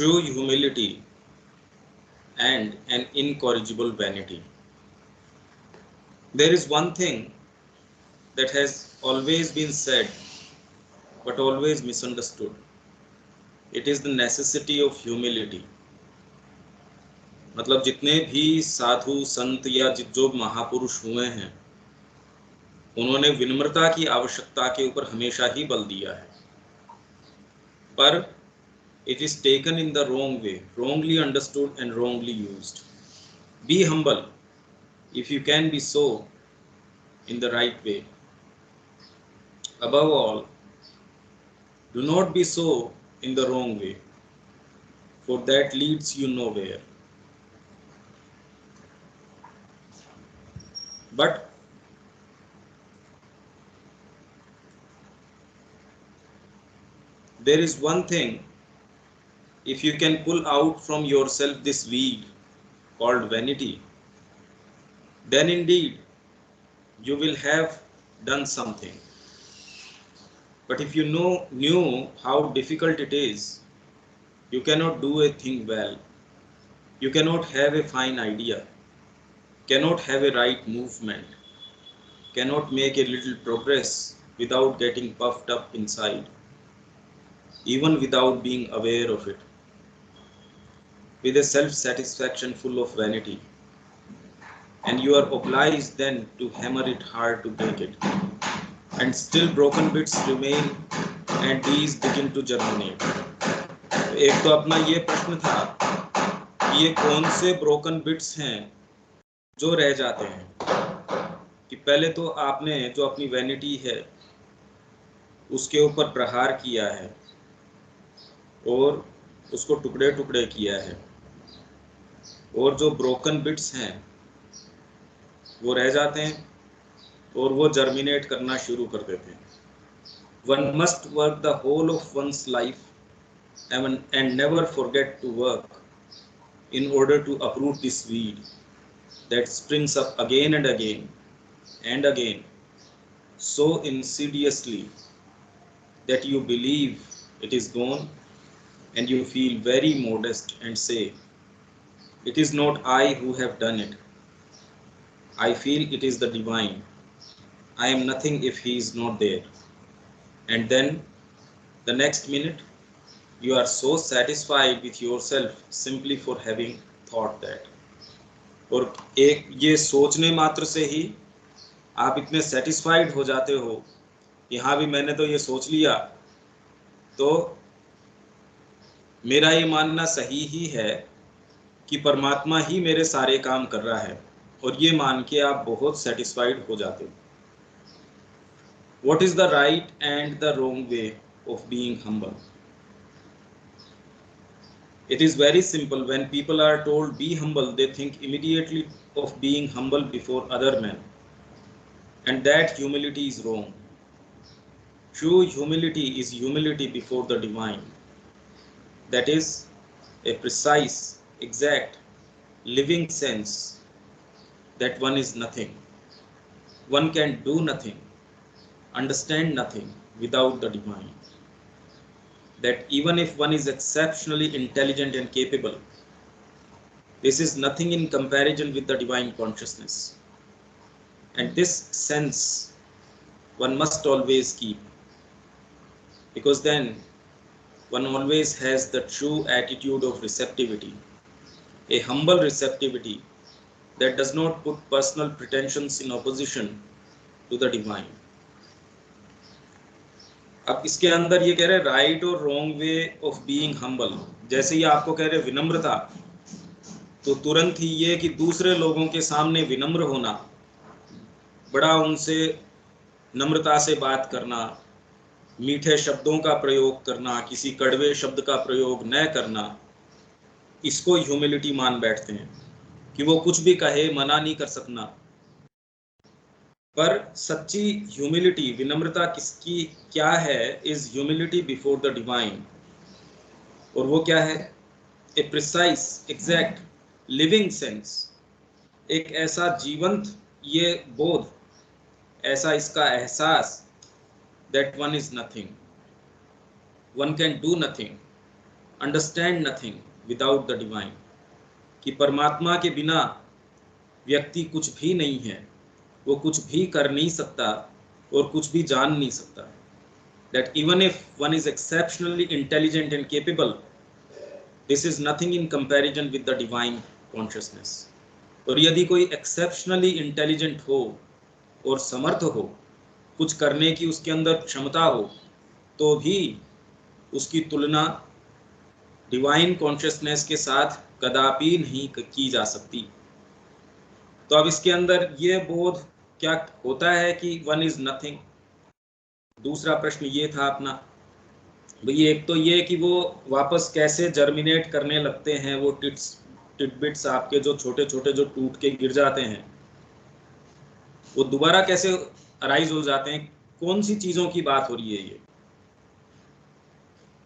true humility and an incorrigible vanity. There is one thing that has always been said but always misunderstood. It is the necessity of humility. मतलब जितने भी साधु संत या जो महापुरुष हुए हैं, उन्होंने विनम्रता की आवश्यकता के ऊपर हमेशा ही बल दिया है, पर it is taken in the wrong way, wrongly understood and wrongly used. Be humble if you can be so in the right way. Above all, do not be so in the wrong way, for that leads you nowhere. But there is one thing, if you can pull out from yourself this weed called vanity, then indeed you will have done something. But if you knew how difficult it is, you cannot do a thing well. You cannot have a fine idea, cannot have a right movement, cannot make a little progress without getting puffed up inside, even without being aware of it, with a self-satisfaction full of vanity. And you are obliged then to hammer it hard to break it. And still broken bits remain and these begin to germinate. एक तो अपना ये प्रश्न था कि ये कौन से ब्रोकन बिट्स हैं जो रह जाते हैं, कि पहले तो आपने जो अपनी वैनिटी है उसके ऊपर प्रहार किया है और उसको टुकड़े टुकड़े किया है, और जो ब्रोकन बिट्स हैं वो रह जाते हैं और वो जर्मिनेट करना शुरू कर देते हैं. One must work the whole of one's life and never forget to work in order to uproot this weed that springs up again and again and again so insidiously that you believe it is gone, and you feel very modest and say, "It is not I who have done it. I feel it is the divine. I am nothing if he is not there." And then the next minute you are so satisfied with yourself simply for having thought that. और एक ये सोचने मात्र से ही आप इतने satisfied हो जाते हो कि हाँ भी मैंने तो ये सोच लिया, तो मेरा ये मानना सही ही है कि परमात्मा ही मेरे सारे काम कर रहा है, और ये मान के आप बहुत सेटिस्फाइड हो जाते हो. What is the right and the wrong way of being humble? It is very simple. When people are told be humble, they think immediately of being humble before other men, and that humility is wrong. True humility is humility before the divine. That is a precise, exact, living sense that one is nothing. One can do nothing, understand nothing without the divine. That even if one is exceptionally intelligent and capable, this is nothing in comparison with the divine consciousness. And this sense one must always keep, because then one always has the true attitude of receptivity, a humble receptivity that does not put personal pretensions in opposition to the divine. अब इसके अंदर ये कह रहे right और wrong way of being humble. जैसे ही आपको कह रहे विनम्रता, तो तुरंत ही ये कि दूसरे लोगों के सामने विनम्र होना, बड़ा उनसे नम्रता से बात करना, मीठे शब्दों का प्रयोग करना, किसी कड़वे शब्द का प्रयोग न करना, इसको ह्यूमिलिटी मान बैठते हैं कि वो कुछ भी कहे मना नहीं कर सकना. पर सच्ची ह्यूमिलिटी, विनम्रता किसकी क्या है, is humility before the divine. और वो क्या है? ए प्रिसाइज, एग्जैक्ट, लिविंग सेंस, एक ऐसा जीवंत ये बोध, ऐसा इसका एहसास that one is nothing, one can do nothing, understand nothing without the divine, कि परमात्मा के बिना व्यक्ति कुछ भी नहीं है, वो कुछ भी कर नहीं सकता और कुछ भी जान नहीं सकता. That even if one is exceptionally intelligent and capable, this is nothing in comparison with the divine consciousness. और यदि कोई exceptionally intelligent हो और समर्थ हो, कुछ करने की उसके अंदर क्षमता हो, तो भी उसकी तुलना डिवाइन कॉन्शियसनेस के साथ कदापि नहीं की जा सकती. तो अब इसके अंदर ये बोध क्या होता है कि वन इज नथिंग. दूसरा प्रश्न ये था अपना, भाई एक तो ये कि वो वापस कैसे जर्मिनेट करने लगते हैं, वो टिटबिट्स आपके जो छोटे छोटे जो टूट के गिर जाते हैं, वो दोबारा कैसे अराइज हो जाते हैं. कौन सी चीजों की बात हो रही है ये?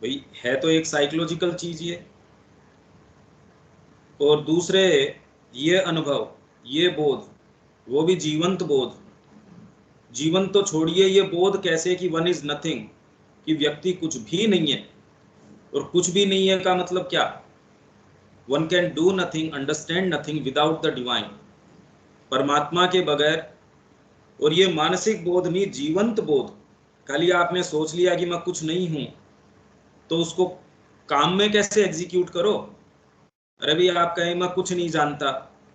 भाई है तो एक साइकोलॉजिकल चीज ये, और दूसरे ये अनुभव, ये बोध, वो भी जीवंत बोध. जीवन तो छोड़िए, ये बोध कैसे कि वन इज नथिंग, कि व्यक्ति कुछ भी नहीं है. और कुछ भी नहीं है का मतलब क्या? One can do nothing, understand nothing without the divine. परमात्मा के बगैर. और ये मानसिक बोध नहीं, जीवंत बोध. खाली आपने सोच लिया कि मैं कुछ नहीं हूं, तो उसको काम में कैसे एग्जीक्यूट करो? अरे भाई आप कहें मैं कुछ नहीं जानता,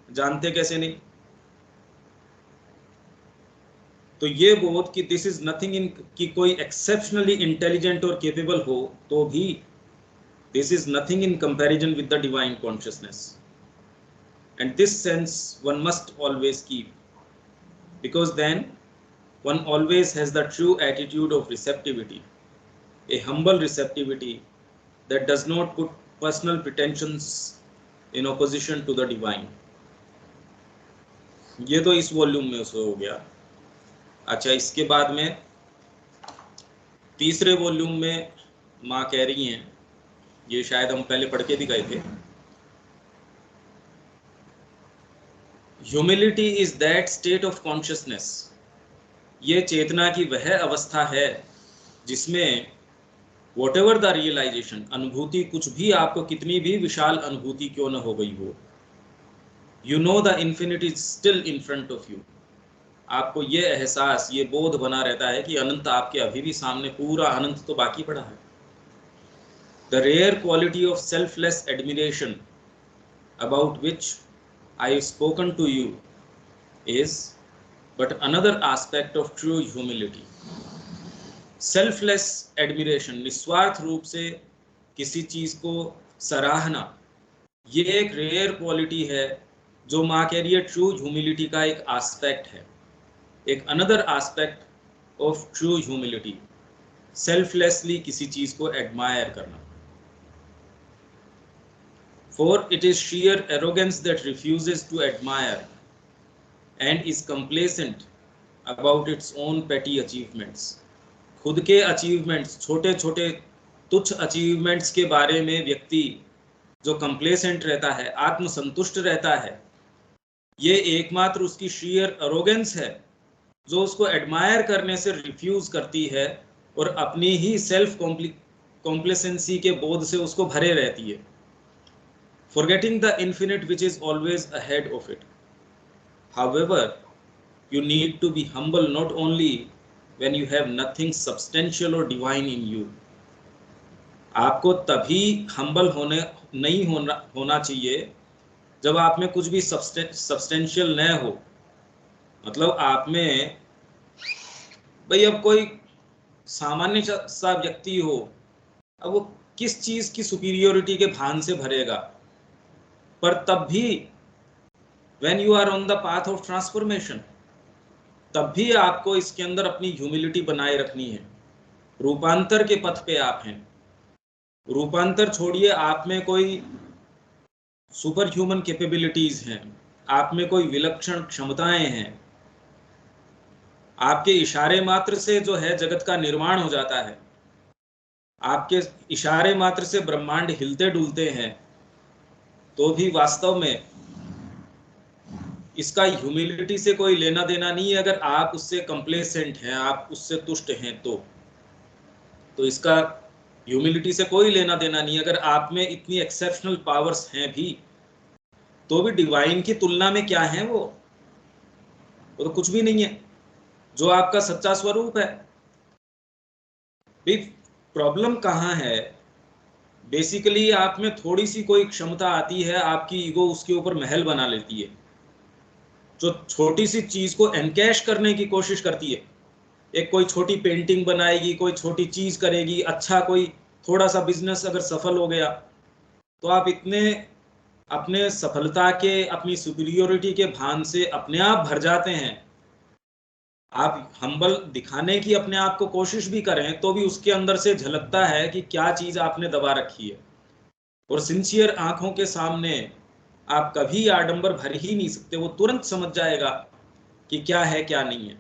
जानते कैसे नहीं? तो ये बोध कि दिस इज नथिंग इन, कि कोई एक्सेप्शनली इंटेलिजेंट और केपेबल हो तो भी this is nothing in comparison with the divine consciousness. And this sense one must always keep, because then one always has the true attitude of receptivity, a humble receptivity that does not put personal pretensions in opposition to the divine. ये तो इस volume में उसको हो गया. अच्छा, इसके बाद में तीसरे वॉल्यूम में माँ कह रही हैं, ये शायद हम पहले पढ़ के भी गए थे, humility is that state of consciousness. ये चेतना की वह अवस्था है जिसमें whatever the realization, अनुभूति कुछ भी, आपको कितनी भी विशाल अनुभूति क्यों न हो गई हो, you know the infinite is still in front of you. आपको ये एहसास, ये बोध बना रहता है कि अनंत आपके अभी भी सामने, पूरा अनंत तो बाकी पड़ा है. The rare quality of selfless admiration about which I have spoken to you is but another aspect of true humility. Selfless admiration, निस्वार्थ रूप से किसी चीज को सराहना, ये एक रेयर क्वालिटी है जो माँ कह रही है ट्रू ह्यूमिलिटी का एक एस्पेक्ट है, एक another aspect of true humility. Selflessly किसी चीज को एडमायर करना. For it is sheer arrogance that refuses to admire and is complacent about its own petty achievements. खुद के अचीवमेंट्स, छोटे छोटे तुच्छ अचीवमेंट्स के बारे में व्यक्ति जो कंप्लेसेंट रहता है, आत्मसंतुष्ट रहता है, ये एकमात्र उसकी शीयर अरोगेंस है जो उसको एडमायर करने से रिफ्यूज करती है और अपनी ही सेल्फ कॉम्प्लेसेंसी के बोध से उसको भरे रहती है. Forgetting the infinite which is always ahead of it. However, you need to be humble not only when you have nothing substantial or divine in you. आपको तभी humble नहीं होना चाहिए जब आप में कुछ भी substantial न हो. मतलब आप में, भाई अब कोई सामान्य सा व्यक्ति हो, अब वो किस चीज की सुपीरियोरिटी के भान से भरेगा? पर तब भी when you are on the path of transformation, तब भी आपको इसके अंदर अपनी ह्यूमिलिटी बनाए रखनी है. रूपांतर के पथ पे आप हैं. रूपांतर छोड़िए, आप में कोई सुपर ह्यूमन कैपेबिलिटीज हैं, आप में कोई विलक्षण क्षमताएं हैं, आपके इशारे मात्र से जो है जगत का निर्माण हो जाता है, आपके इशारे मात्र से ब्रह्मांड हिलते डुलते हैं, तो भी वास्तव में इसका ह्यूमिलिटी से कोई लेना देना नहीं है. अगर आप उससे कंप्लेसेंट हैं, आप उससे तुष्ट हैं, तो इसका ह्यूमिलिटी से कोई लेना देना नहीं। अगर आप में इतनी एक्सेप्शनल पावर्स हैं भी, तो भी डिवाइन की तुलना में क्या है वो तो कुछ भी नहीं है, जो आपका सच्चा स्वरूप है। प्रॉब्लम कहाँ है? बेसिकली आप में थोड़ी सी कोई क्षमता आती है, आपकी ईगो उसके ऊपर महल बना लेती है, जो छोटी सी चीज को एनकैश करने की कोशिश करती है। एक कोई छोटी पेंटिंग बनाएगी, कोई छोटी चीज करेगी, अच्छा कोई थोड़ा सा बिजनेस अगर सफल हो गया, तो आप इतने अपने सफलता के, अपनी सुपीरियोरिटी के भान से अपने आप भर जाते हैं। आप हम्बल दिखाने की अपने आप को कोशिश भी करें तो भी उसके अंदर से झलकता है कि क्या चीज आपने दबा रखी है। और सिंसियर आंखों के सामने आप कभी आडंबर भर ही नहीं सकते, वो तुरंत समझ जाएगा कि क्या है क्या नहीं है।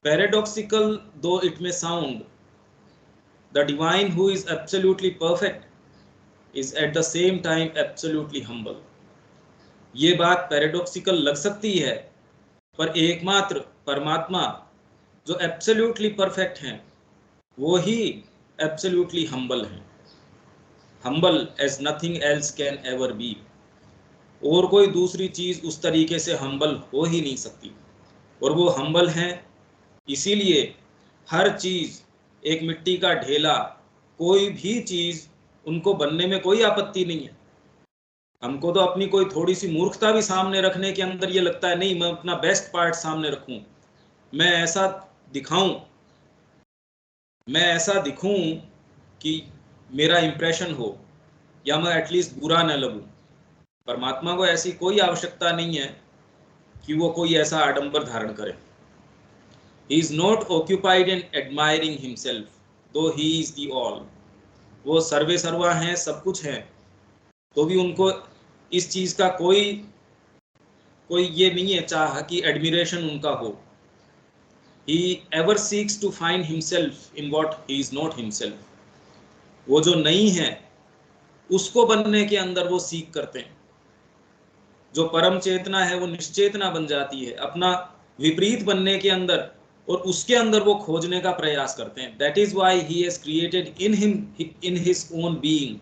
पैराडॉक्सिकल दो इट में sound, the divine who is absolutely perfect is at the same time absolutely humble. ये बात पैराडॉक्सिकल लग सकती है, पर एकमात्र परमात्मा जो एब्सोल्युटली परफेक्ट हैं, वो ही एब्सोल्युटली हम्बल हैं। Humble as nothing else can ever be. और कोई दूसरी चीज उस तरीके से हम्बल हो ही नहीं सकती। और वो हम्बल हैं, इसीलिए हर चीज, एक मिट्टी का ढेला, कोई भी चीज उनको बनने में कोई आपत्ति नहीं है। हमको तो अपनी कोई थोड़ी सी मूर्खता भी सामने रखने के अंदर ये लगता है, नहीं मैं अपना बेस्ट पार्ट सामने रखूं, मैं ऐसा दिखाऊं, मैं ऐसा दिखूं कि मेरा इंप्रेशन हो, या मैं एटलीस्ट बुरा न लगूं। परमात्मा को ऐसी कोई आवश्यकता नहीं है कि वो कोई ऐसा आडंबर धारण करे। He is not occupied in admiring himself, though he is the all. वो सर्वे सर्वा हैं, सब कुछ हैं, तो भी उनको इस चीज का कोई ये नहीं है चाह कि एडमिरेशन उनका हो। He ever seeks to find himself in what he is not himself. वो जो नहीं है उसको बनने के अंदर वो सीख करते हैं। जो परम चेतना है वो निश्चेतना बन जाती है अपना विपरीत बनने के अंदर, और उसके अंदर वो खोजने का प्रयास करते हैं। That is why he has created in him, in his own being,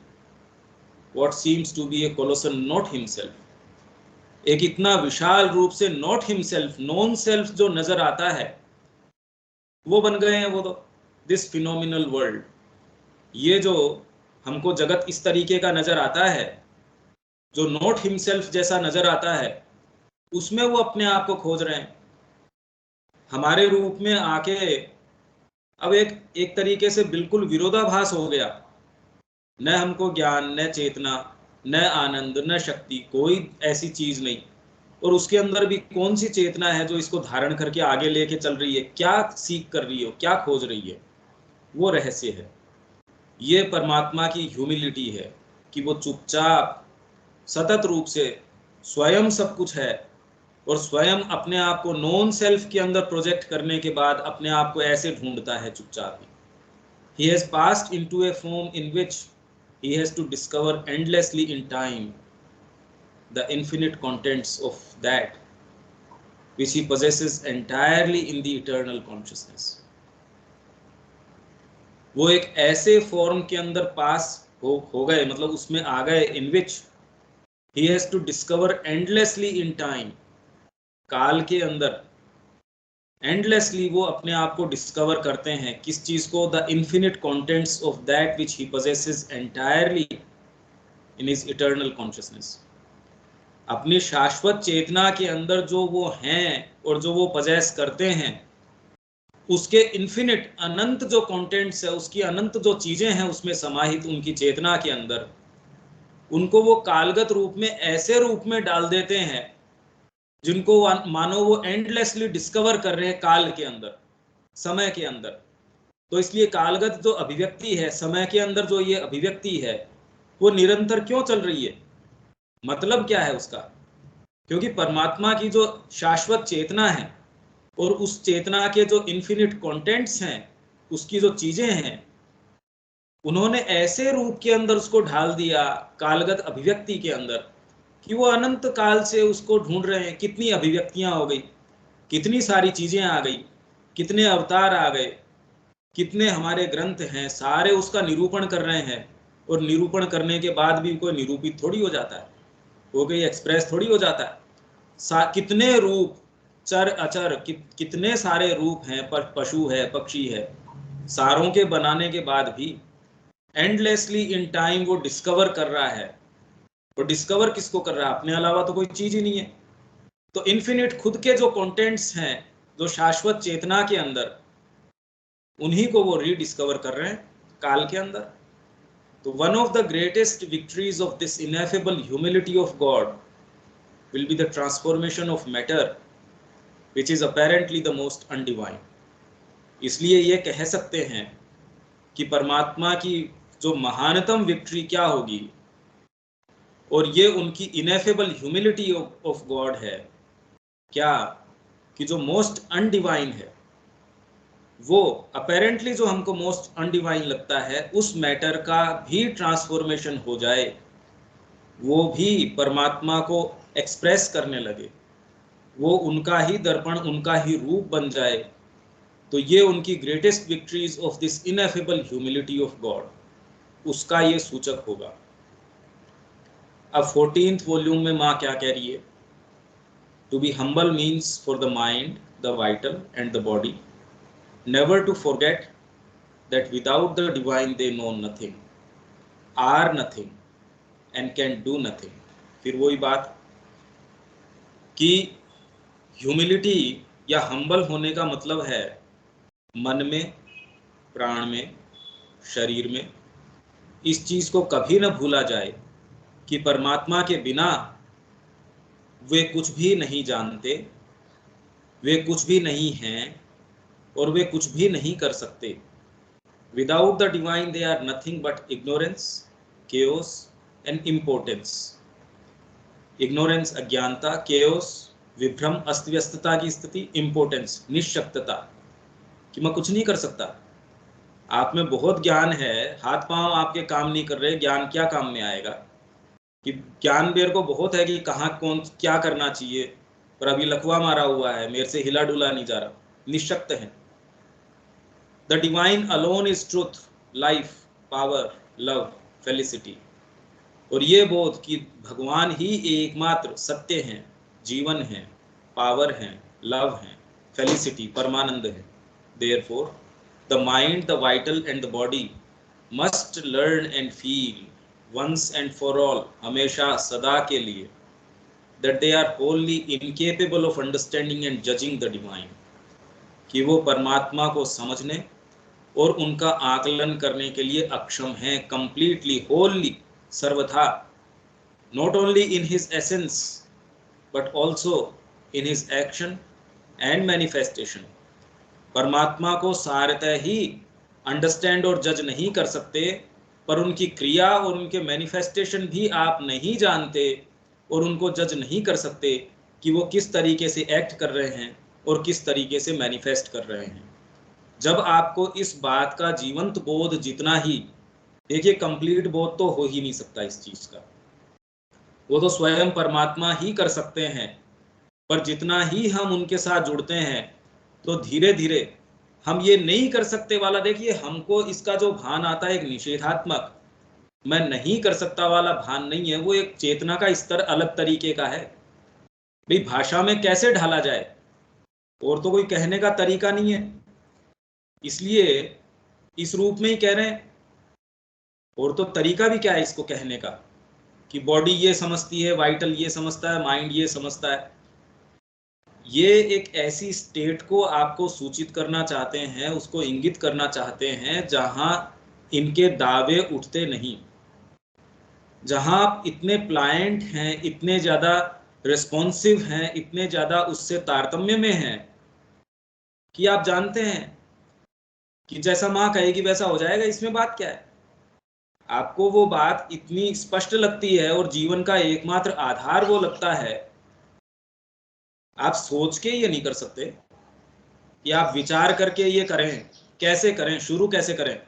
what seems to be a colossal not himself. एक इतना विशाल रूप से नॉट हिमसेल्फ, नॉन सेल्फ जो नजर आता है, वो बन गए हैं वो तो दिस फिनोमिनल वर्ल्ड। ये जो हमको जगत इस तरीके का नजर आता है, जो नॉट हिमसेल्फ जैसा नजर आता है, उसमें वो अपने आप को खोज रहे हैं हमारे रूप में आके। अब एक तरीके से बिल्कुल विरोधाभास हो गया। न हमको ज्ञान, न चेतना, न आनंद, न शक्ति, कोई ऐसी चीज नहीं। और उसके अंदर भी कौन सी चेतना है जो इसको धारण करके आगे लेके चल रही है, क्या सीख कर रही हो, क्या खोज रही है, वो रहस्य है। ये परमात्मा की ह्यूमिलिटी है कि वो चुपचाप सतत रूप से स्वयं सब कुछ है, और स्वयं अपने आप को नॉन सेल्फ के अंदर प्रोजेक्ट करने के बाद अपने आप को ऐसे ढूंढता है चुपचाप ही। He has passed into a form in which he has to discover endlessly in time the infinite contents of that which he possesses entirely in the eternal consciousness. वो एक ऐसे फॉर्म के अंदर पास हो गए, मतलब उसमें आ गए, in which he has to discover endlessly in time, काल के अंदर एंडलेसली वो अपने आप को डिस्कवर करते हैं। किस चीज को? The infinite contents of that which he possesses entirely in his eternal consciousness. अपनी शाश्वत चेतना के अंदर जो वो हैं और जो वो पोजेस करते हैं, उसके इन्फिनिट अनंत जो कंटेंट्स है, उसकी अनंत जो चीजें हैं उसमें समाहित उनकी चेतना के अंदर, उनको वो कालगत रूप में ऐसे रूप में डाल देते हैं जिनको मानो वो एंडलेसली डिस्कवर कर रहे हैं काल के अंदर, समय के अंदर। तो इसलिए कालगत जो अभिव्यक्ति है, समय के अंदर जो ये अभिव्यक्ति है, वो निरंतर क्यों चल रही है? मतलब क्या है उसका? क्योंकि परमात्मा की जो शाश्वत चेतना है और उस चेतना के जो इन्फिनिट कंटेंट्स हैं, उसकी जो चीजें हैं, उन्होंने ऐसे रूप के अंदर उसको ढाल दिया कालगत अभिव्यक्ति के अंदर कि वो अनंत काल से उसको ढूंढ रहे हैं। कितनी अभिव्यक्तियां हो गई, कितनी सारी चीजें आ गई, कितने अवतार आ गए, कितने हमारे ग्रंथ हैं, सारे उसका निरूपण कर रहे हैं, और निरूपण करने के बाद भी कोई निरूपित थोड़ी हो जाता है, वो कोई एक्सप्रेस थोड़ी हो जाता है। कितने रूप, चर अचर, कितने सारे रूप हैं, पशु है, पक्षी है, सारों के बनाने के बाद भी एंडलेसली इन टाइम वो डिस्कवर कर रहा है। वो डिस्कवर किसको कर रहा है? अपने अलावा तो कोई चीज ही नहीं है। तो इन्फिनिट खुद के जो कंटेंट्स हैं, जो शाश्वत चेतना के अंदर, उन्हीं को वो रीडिस्कवर कर रहे हैं काल के अंदर। तो one of the greatest victories of this ineffable humility of God will be the transformation of matter which is apparently the most undivine. इसलिए ये कह सकते हैं कि परमात्मा की जो महानतम विक्ट्री क्या होगी, और ये उनकी इनएफेबल ह्यूमिलिटी ऑफ गॉड है क्या, कि जो मोस्ट अनडिवाइन है, वो अपेरेंटली जो हमको मोस्ट अनडिवाइन लगता है, उस मैटर का भी ट्रांसफॉर्मेशन हो जाए, वो भी परमात्मा को एक्सप्रेस करने लगे, वो उनका ही दर्पण, उनका ही रूप बन जाए, तो ये उनकी greatest victories of this ineffable humility of God, उसका ये सूचक होगा। अब 14th वॉल्यूम में माँ क्या कह रही है? To be humble means for the mind, the vital and the body never to forget that without the divine they know nothing, are nothing and can do nothing। फिर वही बात कि ह्यूमिलिटी या हम्बल होने का मतलब है मन में, प्राण में, शरीर में इस चीज को कभी न भूला जाए कि परमात्मा के बिना वे कुछ भी नहीं जानते, वे कुछ भी नहीं हैं, और वे कुछ भी नहीं कर सकते। Without the divine they are nothing but ignorance, chaos and impotence। Ignorance अज्ञानता, chaos विभ्रम, अस्तव्यस्तता की स्थिति, impotence निशक्तता, कि मैं कुछ नहीं कर सकता। आप में बहुत ज्ञान है, हाथ पांव आपके काम नहीं कर रहे, ज्ञान क्या काम में आएगा? कि ज्ञान मेरे को बहुत है कि कहाँ कौन क्या करना चाहिए, पर अभी लकवा मारा हुआ है, मेरे से हिला डुला नहीं जा रहा, निशक्त है। The divine alone is truth, life, power, love, felicity। और ये बोध कि भगवान ही एकमात्र सत्य हैं, जीवन है, पावर है, लव है, फेलिसिटी परमानंद है। Therefore, the mind, the vital and the body must learn and feel once and for all, हमेशा सदा के लिए, that they are wholly incapable of understanding and judging the divine। कि वो परमात्मा को समझने और उनका आकलन करने के लिए अक्षम हैं, कंप्लीटली, होली, सर्वथा, not only in his essence but also in his action and manifestation. परमात्मा को सारतः ही अंडरस्टैंड और जज नहीं कर सकते, पर उनकी क्रिया और उनके मैनिफेस्टेशन भी आप नहीं जानते और उनको जज नहीं कर सकते कि वो किस तरीके से एक्ट कर रहे हैं और किस तरीके से मैनिफेस्ट कर रहे हैं। जब आपको इस बात का जीवंत बोध जितना ही, देखिए कंप्लीट बोध तो हो ही नहीं सकता इस चीज का, वो तो स्वयं परमात्मा ही कर सकते हैं, पर जितना ही हम उनके साथ जुड़ते हैं तो धीरे धीरे हम ये नहीं कर सकते वाला, देखिए हमको इसका जो भान आता है एक निषेधात्मक, मैं नहीं कर सकता वाला भान नहीं है, वो एक चेतना का स्तर अलग तरीके का है। भाई भाषा में कैसे ढाला जाए, और तो कोई कहने का तरीका नहीं है, इसलिए इस रूप में ही कह रहे हैं। और तो तरीका भी क्या है इसको कहने का, कि बॉडी ये समझती है, वाइटल ये समझता है, माइंड ये समझता है। ये एक ऐसी स्टेट को आपको सूचित करना चाहते हैं, उसको इंगित करना चाहते हैं जहां इनके दावे उठते नहीं, जहां आप इतने प्लायंट हैं, इतने ज्यादा रिस्पॉन्सिव हैं, इतने ज्यादा उससे तारतम्य में हैं कि आप जानते हैं कि जैसा माँ कहेगी वैसा हो जाएगा। इसमें बात क्या है? आपको वो बात इतनी स्पष्ट लगती है और जीवन का एकमात्र आधार वो लगता है, आप सोच के ये नहीं कर सकते कि आप विचार करके ये करें, कैसे करें, शुरू कैसे करें।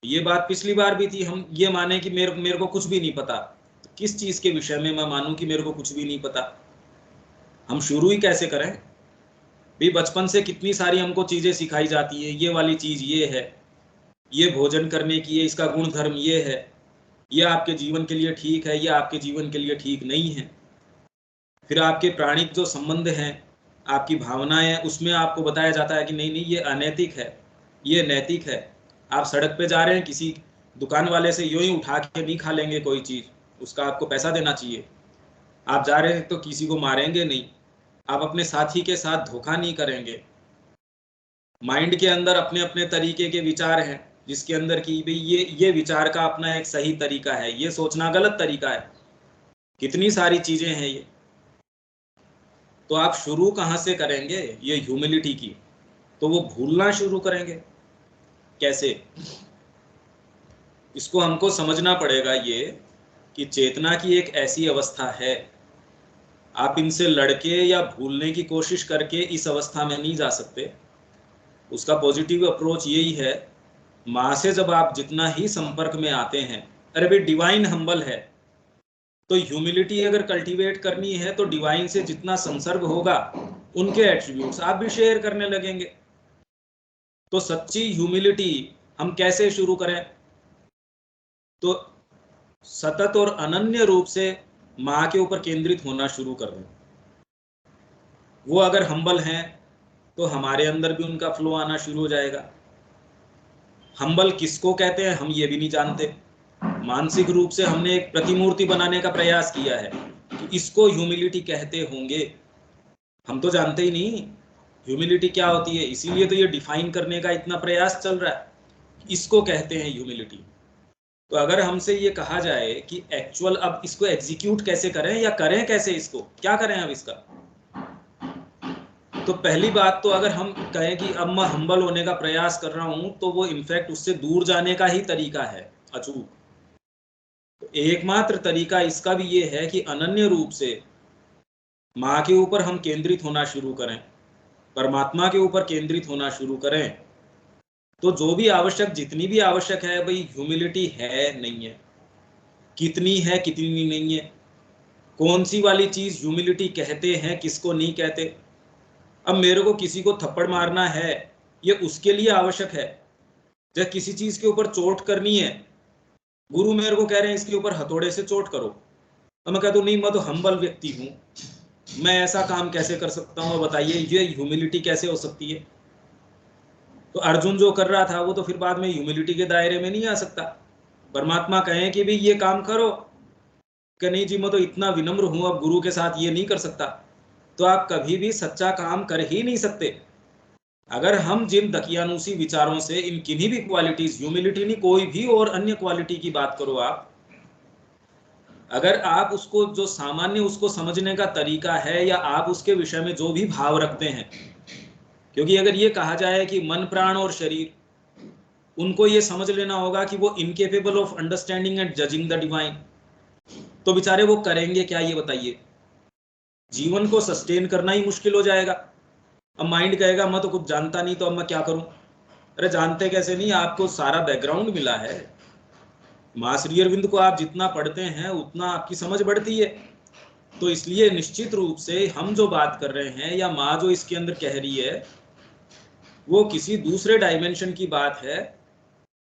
ये बात पिछली बार भी थी, हम ये माने कि मेरे को कुछ भी नहीं पता, तो किस चीज के विषय में मैं मानूं कि मेरे को कुछ भी नहीं पता? हम शुरू ही कैसे करें? भी बचपन से कितनी सारी हमको चीजें सिखाई जाती है, ये वाली चीज ये है, ये भोजन करने की है, इसका गुण धर्म ये है, ये आपके जीवन के लिए ठीक है, ये आपके जीवन के लिए ठीक नहीं है। फिर आपके प्राणिक जो संबंध हैं, आपकी भावनाएं हैं, उसमें आपको बताया जाता है कि नहीं नहीं ये अनैतिक है, ये नैतिक है। आप सड़क पे जा रहे हैं, किसी दुकान वाले से यूं ही उठा के नहीं खा लेंगे कोई चीज, उसका आपको पैसा देना चाहिए। आप जा रहे हैं तो किसी को मारेंगे नहीं, आप अपने साथी के साथ धोखा नहीं करेंगे। माइंड के अंदर अपने अपने तरीके के विचार हैं, जिसके अंदर कि भाई ये विचार का अपना एक सही तरीका है, ये सोचना गलत तरीका है, कितनी सारी चीजें हैं ये। तो आप शुरू कहाँ से करेंगे ये ह्यूमिलिटी की? तो वो भूलना शुरू करेंगे। कैसे? इसको हमको समझना पड़ेगा ये कि चेतना की एक ऐसी अवस्था है, आप इनसे लड़के या भूलने की कोशिश करके इस अवस्था में नहीं जा सकते। उसका पॉजिटिव अप्रोच यही है, माँ से जब आप जितना ही संपर्क में आते हैं, अरे भाई डिवाइन हम्बल है, तो ह्यूमिलिटी अगर कल्टीवेट करनी है तो डिवाइन से जितना संसर्ग होगा उनके एट्रीब्यूट्स आप भी शेयर करने लगेंगे। तो सच्ची ह्यूमिलिटी हम कैसे शुरू करें? तो सतत और अनन्य रूप से माँ के ऊपर केंद्रित होना शुरू कर दें। वो अगर हम्बल हैं तो हमारे अंदर भी उनका फ्लो आना शुरू हो जाएगा। हम्बल किसको कहते हैं हम ये भी नहीं जानते। मानसिक रूप से हमने एक प्रतिमूर्ति बनाने का प्रयास किया है कि इसको ह्यूमिलिटी कहते होंगे, हम तो जानते ही नहीं ह्यूमिलिटी क्या होती है। इसीलिए तो ये डिफाइन करने का इतना प्रयास चल रहा है, इसको कहते हैं ह्यूमिलिटी। तो अगर हमसे ये कहा जाए कि एक्चुअल अब इसको एग्जीक्यूट कैसे करें या करें कैसे, इसको क्या करें अब इसका, तो पहली बात तो अगर हम कहें कि अब मैं हम्बल होने का प्रयास कर रहा हूं, तो वो इनफैक्ट उससे दूर जाने का ही तरीका है अचूक। तो एकमात्र तरीका इसका भी ये है कि अनन्य रूप से माँ के ऊपर हम केंद्रित होना शुरू करें, परमात्मा के ऊपर केंद्रित होना शुरू करें। तो जो भी आवश्यक, जितनी भी आवश्यक है भाई, ह्यूमिलिटी है नहीं है, कितनी है कितनी नहीं है, कौन सी वाली चीज ह्यूमिलिटी कहते हैं, किसको नहीं कहते। अब मेरे को किसी को थप्पड़ मारना है, ये उसके लिए आवश्यक है। जब किसी चीज के ऊपर चोट करनी है, गुरु मेरे को कह रहे हैं इसके ऊपर हथौड़े से चोट करो, तो मैं कहता हूँ नहीं, मैं तो हम्बल व्यक्ति हूँ, मैं ऐसा काम कैसे कर सकता हूँ, बताइए ये ह्यूमिलिटी कैसे हो सकती है। तो अर्जुन जो कर रहा था वो तो फिर बाद में ह्यूमिलिटी के दायरे में नहीं आ सकता। परमात्मा कहें कि भाई ये काम करो, कि नहीं जी मैं तो इतना विनम्र हूं, अब गुरु के साथ ये नहीं कर सकता, तो आप कभी भी सच्चा काम कर ही नहीं सकते। अगर हम जिन दकियानूसी विचारों से इन किन्हीं भी क्वालिटीज, ह्यूमिलिटी नहीं कोई भी और अन्य क्वालिटी की बात करो आप, अगर आप उसको जो सामान्य उसको समझने का तरीका है, या आप उसके विषय में जो भी भाव रखते हैं, क्योंकि अगर ये कहा जाए कि मन प्राण और शरीर, उनको ये समझ लेना होगा कि वो incapable of understanding and judging the divine, तो बेचारे वो करेंगे क्या ये बताइए? जीवन को सस्टेन करना ही मुश्किल हो जाएगा। अब माइंड कहेगा मैं तो कुछ जानता नहीं, तो अब मैं क्या करूं? अरे जानते कैसे नहीं, आपको सारा बैकग्राउंड मिला है। मां श्री अरविंद को आप जितना पढ़ते हैं उतना आपकी समझ बढ़ती है। तो इसलिए निश्चित रूप से हम जो बात कर रहे हैं, या माँ जो इसके अंदर कह रही है, वो किसी दूसरे डायमेंशन की बात है।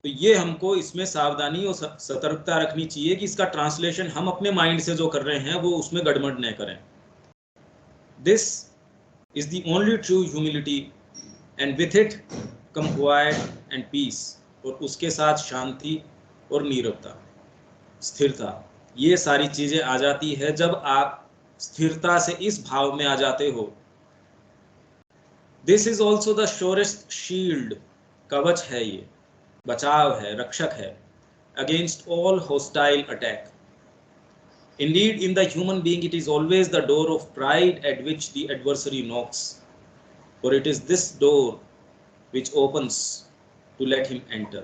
तो ये हमको इसमें सावधानी और सतर्कता रखनी चाहिए कि इसका ट्रांसलेशन हम अपने माइंड से जो कर रहे हैं वो उसमें गड़बड़ न करें। This is the only true humility, and with it come quiet and peace, और उसके साथ शांति और नीरवता, स्थिरता, ये सारी चीजें आ जाती है जब आप स्थिरता से इस भाव में आ जाते हो। This is also the surest shield, कवच है ये, बचाव है, रक्षक है, against all hostile attack. Indeed, in the human being, it is always the door of pride at which the adversary knocks, for it is this door which opens to let him enter.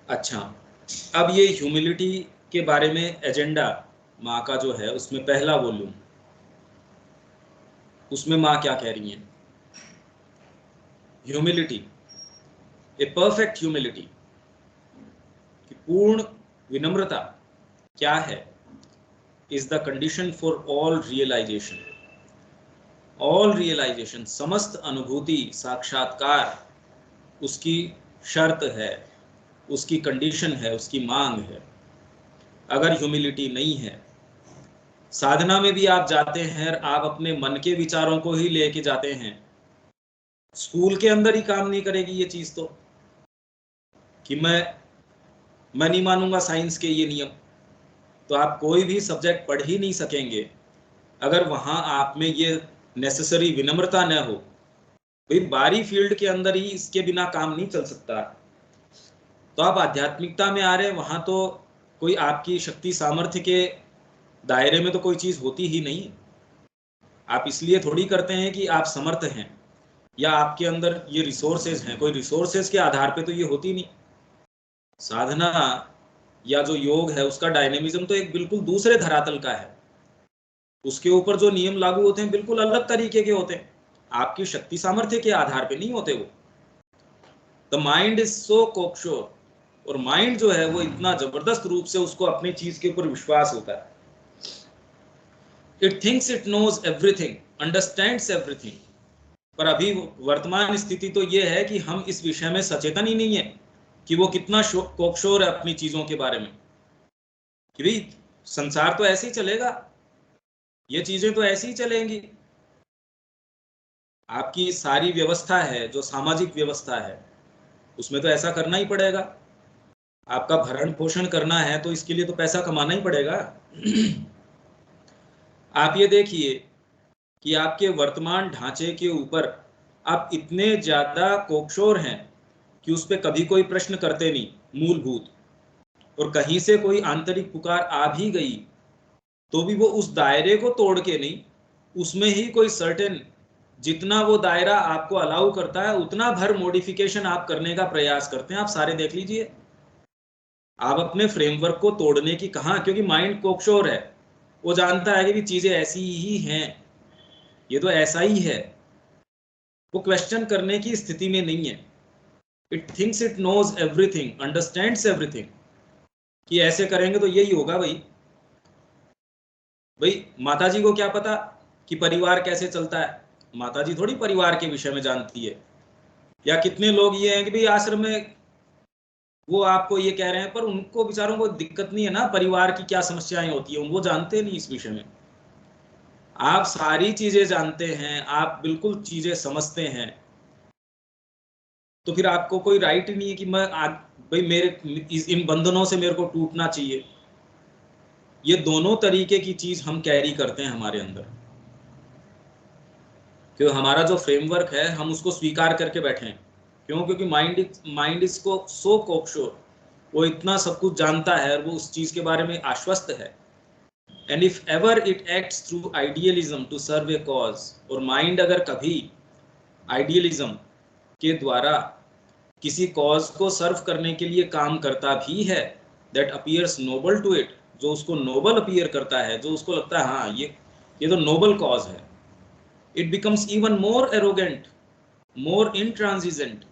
अच्छा, अब ये humility के बारे में agenda माँ का जो है, उसमें पहला वॉल्यूम, उसमें माँ क्या कह रही हैं? ह्यूमिलिटी, ए परफेक्ट ह्यूमिलिटी, पूर्ण विनम्रता क्या है? Is the condition for all realisation, all realisation, समस्त अनुभूति, साक्षात्कार उसकी शर्त है, उसकी कंडीशन है, उसकी मांग है। अगर ह्यूमिलिटी नहीं है, साधना में भी आप जाते हैं, आप अपने मन के विचारों को ही लेके जाते हैं, स्कूल के अंदर ही काम नहीं करेगी ये चीज तो, कि मैं नहीं मानूंगा साइंस के ये नियम, तो आप कोई भी सब्जेक्ट पढ़ ही नहीं सकेंगे अगर वहां आप में ये नेसेसरी विनम्रता न हो। भाई बाहरी फील्ड के अंदर ही इसके बिना काम नहीं चल सकता। तो आप आध्यात्मिकता में आ रहे हैं, वहां तो कोई आपकी शक्ति सामर्थ्य के दायरे में तो कोई चीज होती ही नहीं। आप इसलिए थोड़ी करते हैं कि आप समर्थ हैं या आपके अंदर ये रिसोर्सेज हैं, कोई रिसोर्सेज के आधार पे तो ये होती नहीं। साधना या जो योग है उसका डायनेमिज्म तो एक बिल्कुल दूसरे धरातल का है, उसके ऊपर जो नियम लागू होते हैं बिल्कुल अलग तरीके के होते हैं, आपकी शक्ति सामर्थ्य के आधार पे नहीं होते वो। द माइंड इज सो कोक्शोर, और माइंड जो है वो इतना जबरदस्त रूप से उसको अपनी चीज के ऊपर विश्वास होता है। It thinks it knows everything, understands everything. पर अभी वर्तमान स्थिति तो ये है कि हम इस विषय में सचेतन ही नहीं है कि वो कितना कोक्शोर है अपनी चीजों के बारे में, कि भाई संसार तो ऐसे ही चलेगा, ये चीजें तो ऐसी ही चलेंगी। आपकी सारी व्यवस्था है, जो सामाजिक व्यवस्था है, उसमें तो ऐसा करना ही पड़ेगा। आपका भरण पोषण करना है तो इसके लिए तो पैसा कमाना ही पड़ेगा। आप ये देखिए कि आपके वर्तमान ढांचे के ऊपर आप इतने ज्यादा कोक्शोर हैं कि उस पर कभी कोई प्रश्न करते नहीं, मूलभूत। और कहीं से कोई आंतरिक पुकार आ भी गई तो भी वो उस दायरे को तोड़ के नहीं, उसमें ही कोई सर्टेन, जितना वो दायरा आपको अलाउ करता है उतना भर मॉडिफिकेशन आप करने का प्रयास करते हैं। आप सारे देख लीजिए, आप अपने फ्रेमवर्क को तोड़ने की कहां, क्योंकि माइंड कोक्शोर है, वो जानता है कि चीजें ऐसी ही हैं, ये तो ऐसा ही है, वो क्वेश्चन करने की स्थिति में नहीं है। It thinks it knows everything, understands everything, कि ऐसे करेंगे तो यही होगा। भाई माता जी को क्या पता कि परिवार कैसे चलता है, माता जी थोड़ी परिवार के विषय में जानती है। या कितने लोग ये हैं कि भाई आश्रम में वो आपको ये कह रहे हैं, पर उनको बेचारों को दिक्कत नहीं है ना, परिवार की क्या समस्याएं होती है वो जानते नहीं इस विषय में। आप सारी चीजें जानते हैं, आप बिल्कुल चीजें समझते हैं, तो फिर आपको कोई राइट ही नहीं है कि भाई मेरे इन बंधनों से मेरे को टूटना चाहिए। ये दोनों तरीके की चीज हम कैरी करते हैं हमारे अंदर, क्यों हमारा जो फ्रेमवर्क है हम उसको स्वीकार करके बैठे हैं। क्यों? क्योंकि माइंड इसको सो कोक्शोर, वो इतना सब कुछ जानता है और वो उस चीज के बारे में आश्वस्त है। And if ever it acts through idealism to serve a cause, और माइंड अगर कभी आइडियलिज्म के द्वारा किसी कॉज को सर्व करने के लिए काम करता भी है, that appears noble to it, जो उसको नोबल अपीयर करता है, जो उसको लगता है हाँ ये तो नोबल कॉज है, it becomes even more arrogant, more intransigent.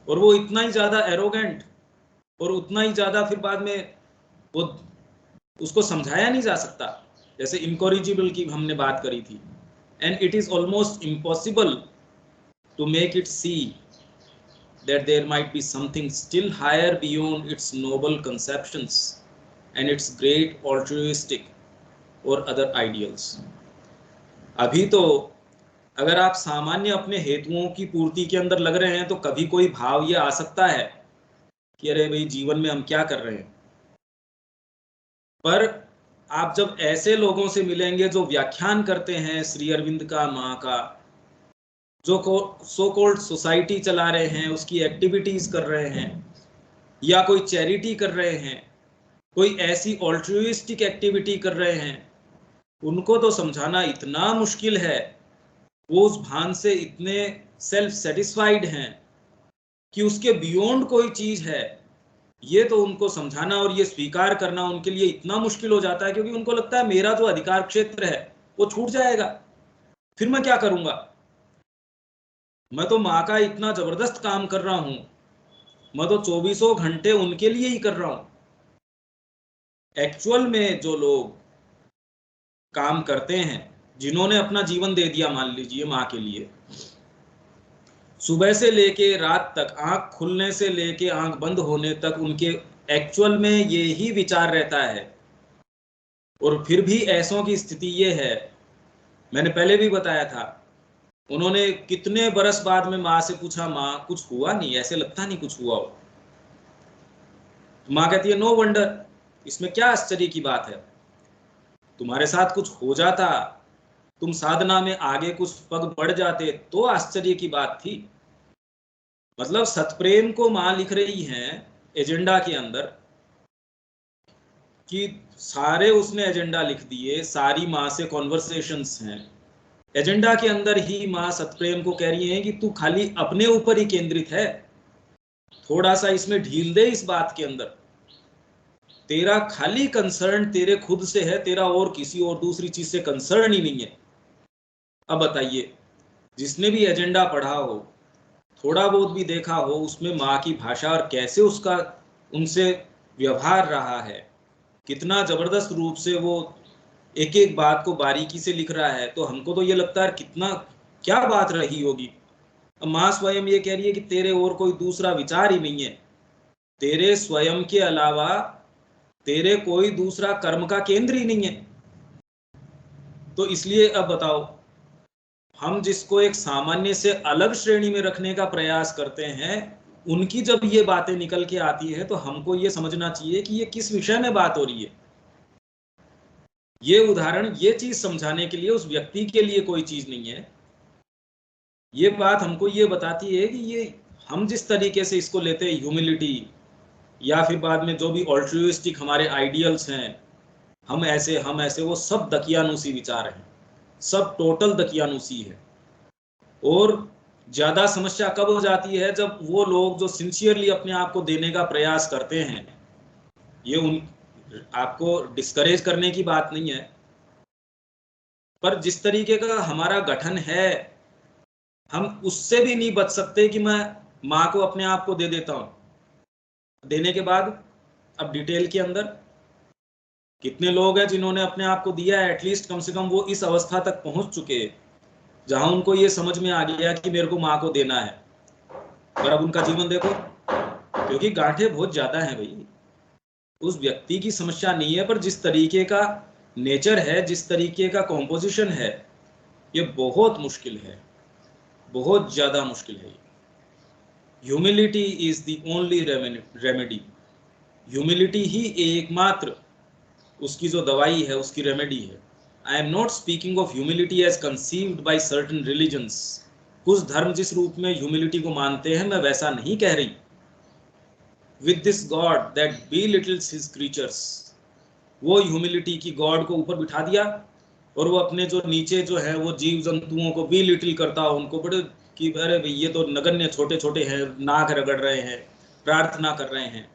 और वो इतना ही ज्यादा एरोगेंट और उतना ही ज्यादा फिर बाद में वो उसको समझाया नहीं जा सकता। जैसे इनकॉरिजिबल की हमने बात करी थी, and it is almost impossible to make it see that there might be something still higher beyond its noble conceptions and its great altruistic or other ideals. अभी तो अगर आप सामान्य अपने हेतुओं की पूर्ति के अंदर लग रहे हैं तो कभी कोई भाव ये आ सकता है कि अरे भाई जीवन में हम क्या कर रहे हैं। पर आप जब ऐसे लोगों से मिलेंगे जो व्याख्यान करते हैं श्री अरविंद का, माँ का, जो सो कॉल्ड सोसाइटी चला रहे हैं, उसकी एक्टिविटीज कर रहे हैं, या कोई चैरिटी कर रहे हैं, कोई ऐसी ऑल्ट्रुइस्टिक एक्टिविटी कर रहे हैं, उनको तो समझाना इतना मुश्किल है। वो उस भान से इतने सेल्फ सेटिस्फाइड हैं कि उसके बियॉन्ड कोई चीज है, ये तो उनको समझाना और ये स्वीकार करना उनके लिए इतना मुश्किल हो जाता है, क्योंकि उनको लगता है मेरा जो अधिकार क्षेत्र है वो छूट जाएगा, फिर मैं क्या करूंगा। मैं तो माँ का इतना जबरदस्त काम कर रहा हूं, मैं तो 24 घंटे उनके लिए ही कर रहा हूं। एक्चुअल में जो लोग काम करते हैं, जिन्होंने अपना जीवन दे दिया मान लीजिए माँ के लिए, सुबह से लेके रात तक, आंख खुलने से लेके आंख बंद होने तक उनके एक्चुअल में ये ही विचार रहता है। और फिर भी ऐसों की स्थिति ये है, मैंने पहले भी बताया था, उन्होंने कितने बरस बाद में माँ से पूछा, माँ कुछ हुआ नहीं, ऐसे लगता नहीं कुछ हुआ हो। तो माँ कहती है नो वंडर, इसमें क्या आश्चर्य की बात है, तुम्हारे साथ कुछ हो जाता, तुम साधना में आगे कुछ पग बढ़ जाते तो आश्चर्य की बात थी। मतलब सतप्रेम को माँ लिख रही हैं एजेंडा के अंदर कि सारे उसने एजेंडा लिख दिए, सारी माँ से कॉन्वर्सेशंस हैं, एजेंडा के अंदर ही माँ सतप्रेम को कह रही है कि तू खाली अपने ऊपर ही केंद्रित है, थोड़ा सा इसमें ढील दे इस बात के अंदर, तेरा खाली कंसर्न तेरे खुद से है, तेरा और किसी और दूसरी चीज से कंसर्न ही नहीं है। अब बताइए, जिसने भी एजेंडा पढ़ा हो, थोड़ा बहुत भी देखा हो उसमें माँ की भाषा और कैसे उसका उनसे व्यवहार रहा है, कितना जबरदस्त रूप से वो एक एक बात को बारीकी से लिख रहा है, तो हमको तो ये लगता है कितना क्या बात रही होगी। माँ स्वयं ये कह रही है कि तेरे और कोई दूसरा विचार ही नहीं है, तेरे स्वयं के अलावा तेरे कोई दूसरा कर्म का केंद्र ही नहीं है। तो इसलिए अब बताओ, हम जिसको एक सामान्य से अलग श्रेणी में रखने का प्रयास करते हैं, उनकी जब ये बातें निकल के आती है तो हमको ये समझना चाहिए कि ये किस विषय में बात हो रही है। ये उदाहरण, ये चीज समझाने के लिए उस व्यक्ति के लिए कोई चीज नहीं है, ये बात हमको ये बताती है कि ये हम जिस तरीके से इसको लेते हैं ह्यूमिलिटी, या फिर बाद में जो भी ऑल्ट्रुइस्टिक हमारे आइडियल्स हैं, हम ऐसे, वो सब दकियानुसी विचार हैं, सब टोटल दकियानुसी है। और ज्यादा समस्या कब हो जाती है, जब वो लोग जो सिंसियरली अपने आप को देने का प्रयास करते हैं, ये उन आपको डिस्करेज करने की बात नहीं है, पर जिस तरीके का हमारा गठन है, हम उससे भी नहीं बच सकते कि मैं माँ को अपने आप को दे देता हूं। देने के बाद अब डिटेल के अंदर कितने लोग हैं जिन्होंने अपने आप को दिया है, एटलीस्ट कम से कम वो इस अवस्था तक पहुंच चुके हैं जहां उनको ये समझ में आ गया कि मेरे को माँ को देना है। पर अब उनका जीवन देखो, क्योंकि गांठें बहुत ज्यादा हैं भाई, उस व्यक्ति की समस्या नहीं है, पर जिस तरीके का नेचर है, जिस तरीके का कॉम्पोजिशन है, ये बहुत मुश्किल है, बहुत ज्यादा मुश्किल है। Humility is the only remedy, humility ही एकमात्र उसकी जो दवाई है, उसकी रेमेडी है। I am not speaking of humility as conceived by certain religions, कुछ धर्म जिस रूप में ह्यूमिलिटी को मानते हैं, मैं वैसा नहीं कह रही। With this God that belittles his creatures, वो ह्यूमिलिटी की गॉड को ऊपर बिठा दिया, और वो अपने जो नीचे जो है वो जीव जंतुओं को भी लिटिल करता, उनको बड़े कि अरे भाई ये तो नगण्य छोटे छोटे हैं, नाक रगड़ रहे हैं, प्रार्थना कर रहे हैं।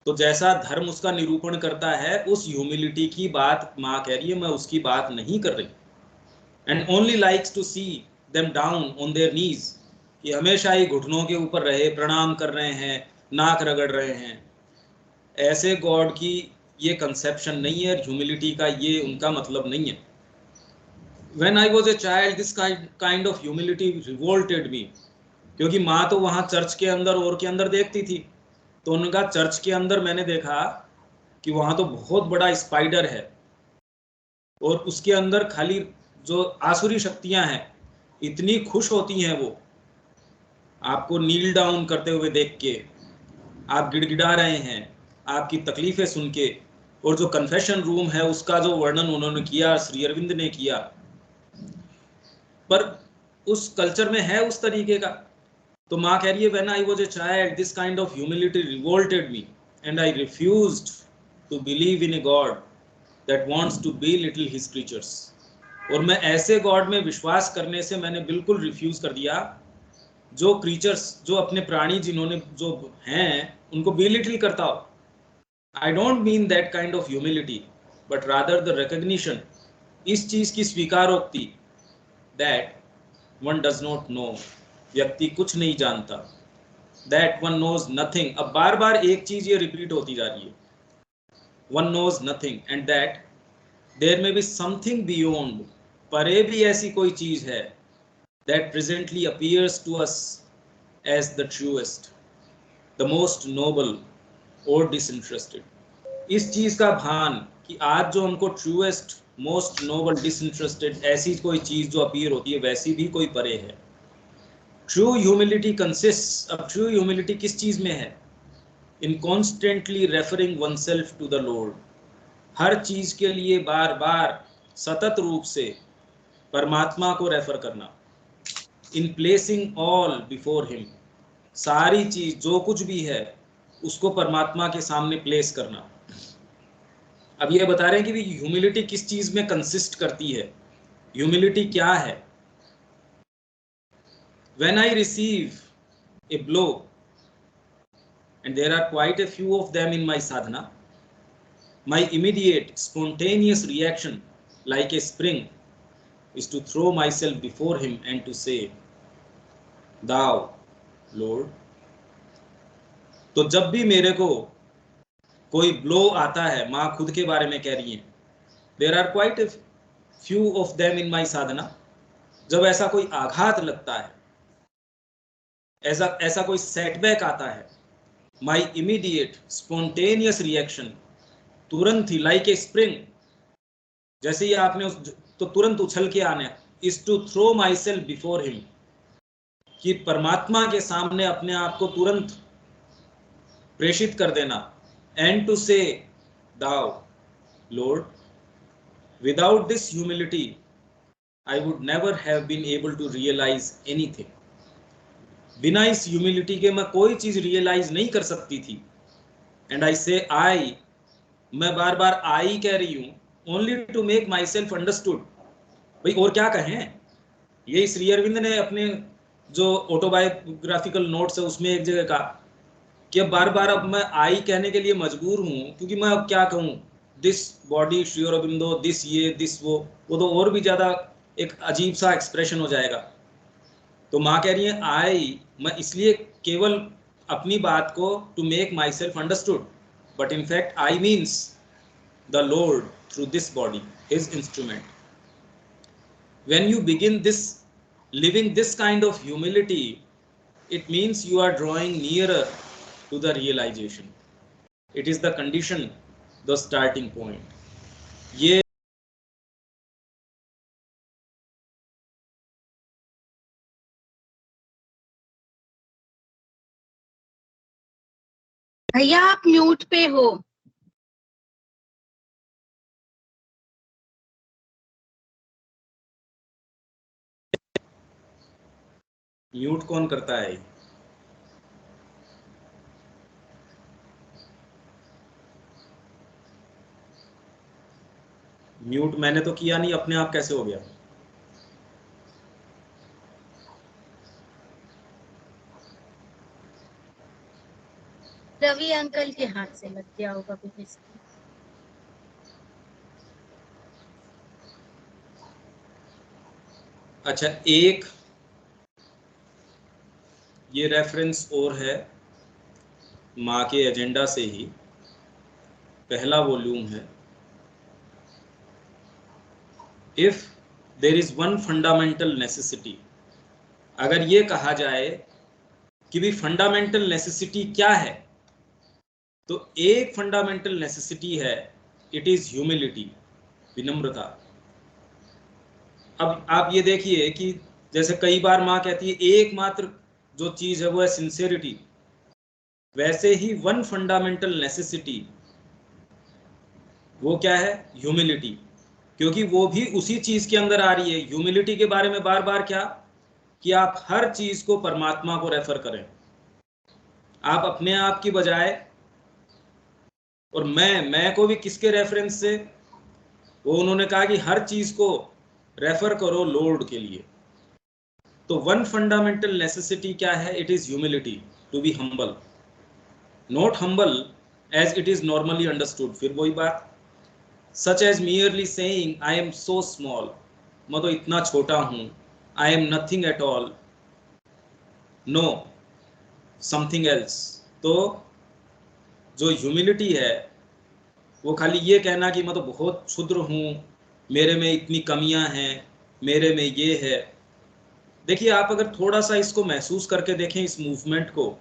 तो जैसा धर्म उसका निरूपण करता है, उस ह्यूमिलिटी की बात माँ कह रही है, मैं उसकी बात नहीं कर रही। And only likes to see them down on their knees, कि हमेशा ही घुटनों के ऊपर रहे, प्रणाम कर रहे हैं, नाक रगड़ रहे हैं। ऐसे गॉड की ये कंसेप्शन नहीं है, ह्यूमिलिटी का ये उनका मतलब नहीं है। When I was a child, this kind of humility revolted me, क्योंकि माँ तो वहाँ चर्च के अंदर और के अंदर देखती थी, तो उनका चर्च के अंदर मैंने देखा कि वहाँ तो बहुत बड़ा स्पाइडर है, और उसके अंदर खाली जो आसुरी शक्तियाँ हैं, इतनी खुश होती हैं वो आपको नील डाउन करते हुए देख के, आप गिड़गिड़ा रहे हैं आपकी तकलीफें सुन के। और जो कन्फेशन रूम है उसका जो वर्णन उन्होंने किया, श्री अरविंद ने किया, पर उस कल्चर में है उस तरीके का। तो माँ कह रही है, when I was a child this kind of humility revolted me and I refused to believe in a God that wants to be little his creatures. और मैं ऐसे गॉड में विश्वास करने से मैंने बिल्कुल रिफ्यूज कर दिया, जो क्रीचर्स, जो अपने प्राणी जिन्होंने जो हैं उनको बी लिटिल करता हो। I don't mean that kind of humility, but rather the recognition, इस चीज की स्वीकारोक्ति, that one does not know, व्यक्ति कुछ नहीं जानता, दैट वन नोज नथिंग। अब बार बार एक चीज ये रिपीट होती जा रही है, one knows nothing and that there may be something beyond परे भी ऐसी कोई चीज है that presently appears to us as the truest, the most noble or disinterested. इस चीज का भान कि आज जो हमको ट्रूएस्ट, मोस्ट नोबल, डिसइंटरेस्टेड ऐसी कोई चीज जो अपीयर होती है वैसी भी कोई परे है. ट्रू ह्यूमिलिटी कंसिस्ट, अब ट्रू ह्यूमिलिटी किस चीज में है? In constantly referring oneself to the lord. हर चीज के लिए बार बार सतत रूप से परमात्मा को रेफर करना. इन प्लेसिंग ऑल बिफोर हिम, सारी चीज जो कुछ भी है उसको परमात्मा के सामने प्लेस करना. अब ये बता रहे हैं कि ह्यूमिलिटी किस चीज में कंसिस्ट करती है. ह्यूमिलिटी क्या है? When I receive a blow, and there are quite a few of them in my sadhana, my immediate spontaneous reaction like a spring is to throw myself before him and to say, thou Lord. तो जब भी मेरे को कोई blow आता है, माँ खुद के बारे में कह रही है, there are quite a few of them in my sadhana, जब ऐसा कोई आघात लगता है, ऐसा कोई सेटबैक आता है, my immediate spontaneous reaction, तुरंत ही like a spring, जैसे ही आपने तो तुरंत उछल के आने, is to throw myself before him, कि परमात्मा के सामने अपने आप को तुरंत प्रेषित कर देना. and to say, thou Lord. Without this humility I would never have been able to realize anything. बिना इस ह्यूमिलिटी के मैं कोई चीज रियलाइज नहीं कर सकती थी. एंड आई से आई, मैं बार बार आई कह रही हूं only to make myself understood. भाई और क्या कहें. ये श्री अरविंद ने अपने जो ऑटोबायोग्राफिकल नोट्स है उसमें एक जगह कहा कि अब बार बार अब मैं आई कहने के लिए मजबूर हूं, क्योंकि मैं अब क्या कहूं, this body Shri Aurobindo, this ये दिस वो तो और भी ज्यादा एक अजीब सा एक्सप्रेशन हो जाएगा. तो माँ कह रही है आई, मैं इसलिए केवल अपनी बात को to make myself understood, but in fact I means the Lord through this body, his instrument. When you begin this living this kind of humility, it means you are drawing nearer to the realization. It is the condition, the starting point. ये भैया आप mute पे हो. Mute कौन करता है? Mute मैंने तो किया नहीं, अपने आप कैसे हो गया? रवि अंकल के हाथ से लग गया होगा कुछ. अच्छा, एक ये रेफरेंस और है माँ के एजेंडा से ही, पहला वॉल्यूम है. If there is one fundamental necessity, अगर ये कहा जाए कि भी फंडामेंटल नेसेसिटी क्या है, तो एक फंडामेंटल नेसेसिटी है, इट इज ह्यूमिलिटी, विनम्रता. अब आप ये देखिए कि जैसे कई बार माँ कहती है एकमात्र जो चीज है वो है सिंसियरिटी, वैसे ही वन फंडामेंटल नेसेसिटी वो क्या है? ह्यूमिलिटी. क्योंकि वो भी उसी चीज के अंदर आ रही है. ह्यूमिलिटी के बारे में बार बार क्या कि आप हर चीज को परमात्मा को रेफर करें, आप अपने आप की बजाय. और मैं को भी किसके रेफरेंस से? वो उन्होंने कहा कि हर चीज को रेफर करो लॉर्ड के लिए. तो वन फंडामेंटल नेसेसिटी क्या है? It is humility, to be humble, not humble as it is normally understood. फिर वही बात, such as merely saying I am so small, मैं तो इतना छोटा हूं, I am nothing at all, no something else. तो जो ह्यूमिलिटी है वो खाली ये कहना कि मैं तो बहुत क्षुद्र हूँ, मेरे में इतनी कमियां हैं, मेरे में ये है। देखिए, आप अगर थोड़ा सा इसको महसूस करके देखें इस मूवमेंट को,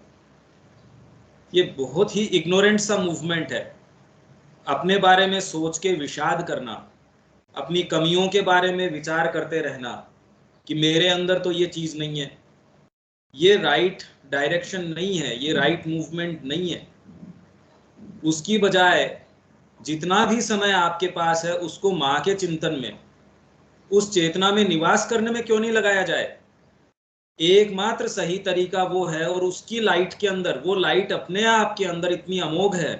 ये बहुत ही इग्नोरेंट सा मूवमेंट है। अपने बारे में सोच के विषाद करना, अपनी कमियों के बारे में विचार करते रहना कि मेरे अंदर तो ये चीज नहीं है, ये राइट डायरेक्शन नहीं है, ये राइट मूवमेंट नहीं है। उसकी बजाय जितना भी समय आपके पास है उसको माँ के चिंतन में, उस चेतना में निवास करने में क्यों नहीं लगाया जाए। एकमात्र सही तरीका वो है, और उसकी लाइट के अंदर, वो लाइट अपने आप के अंदर इतनी अमोघ है,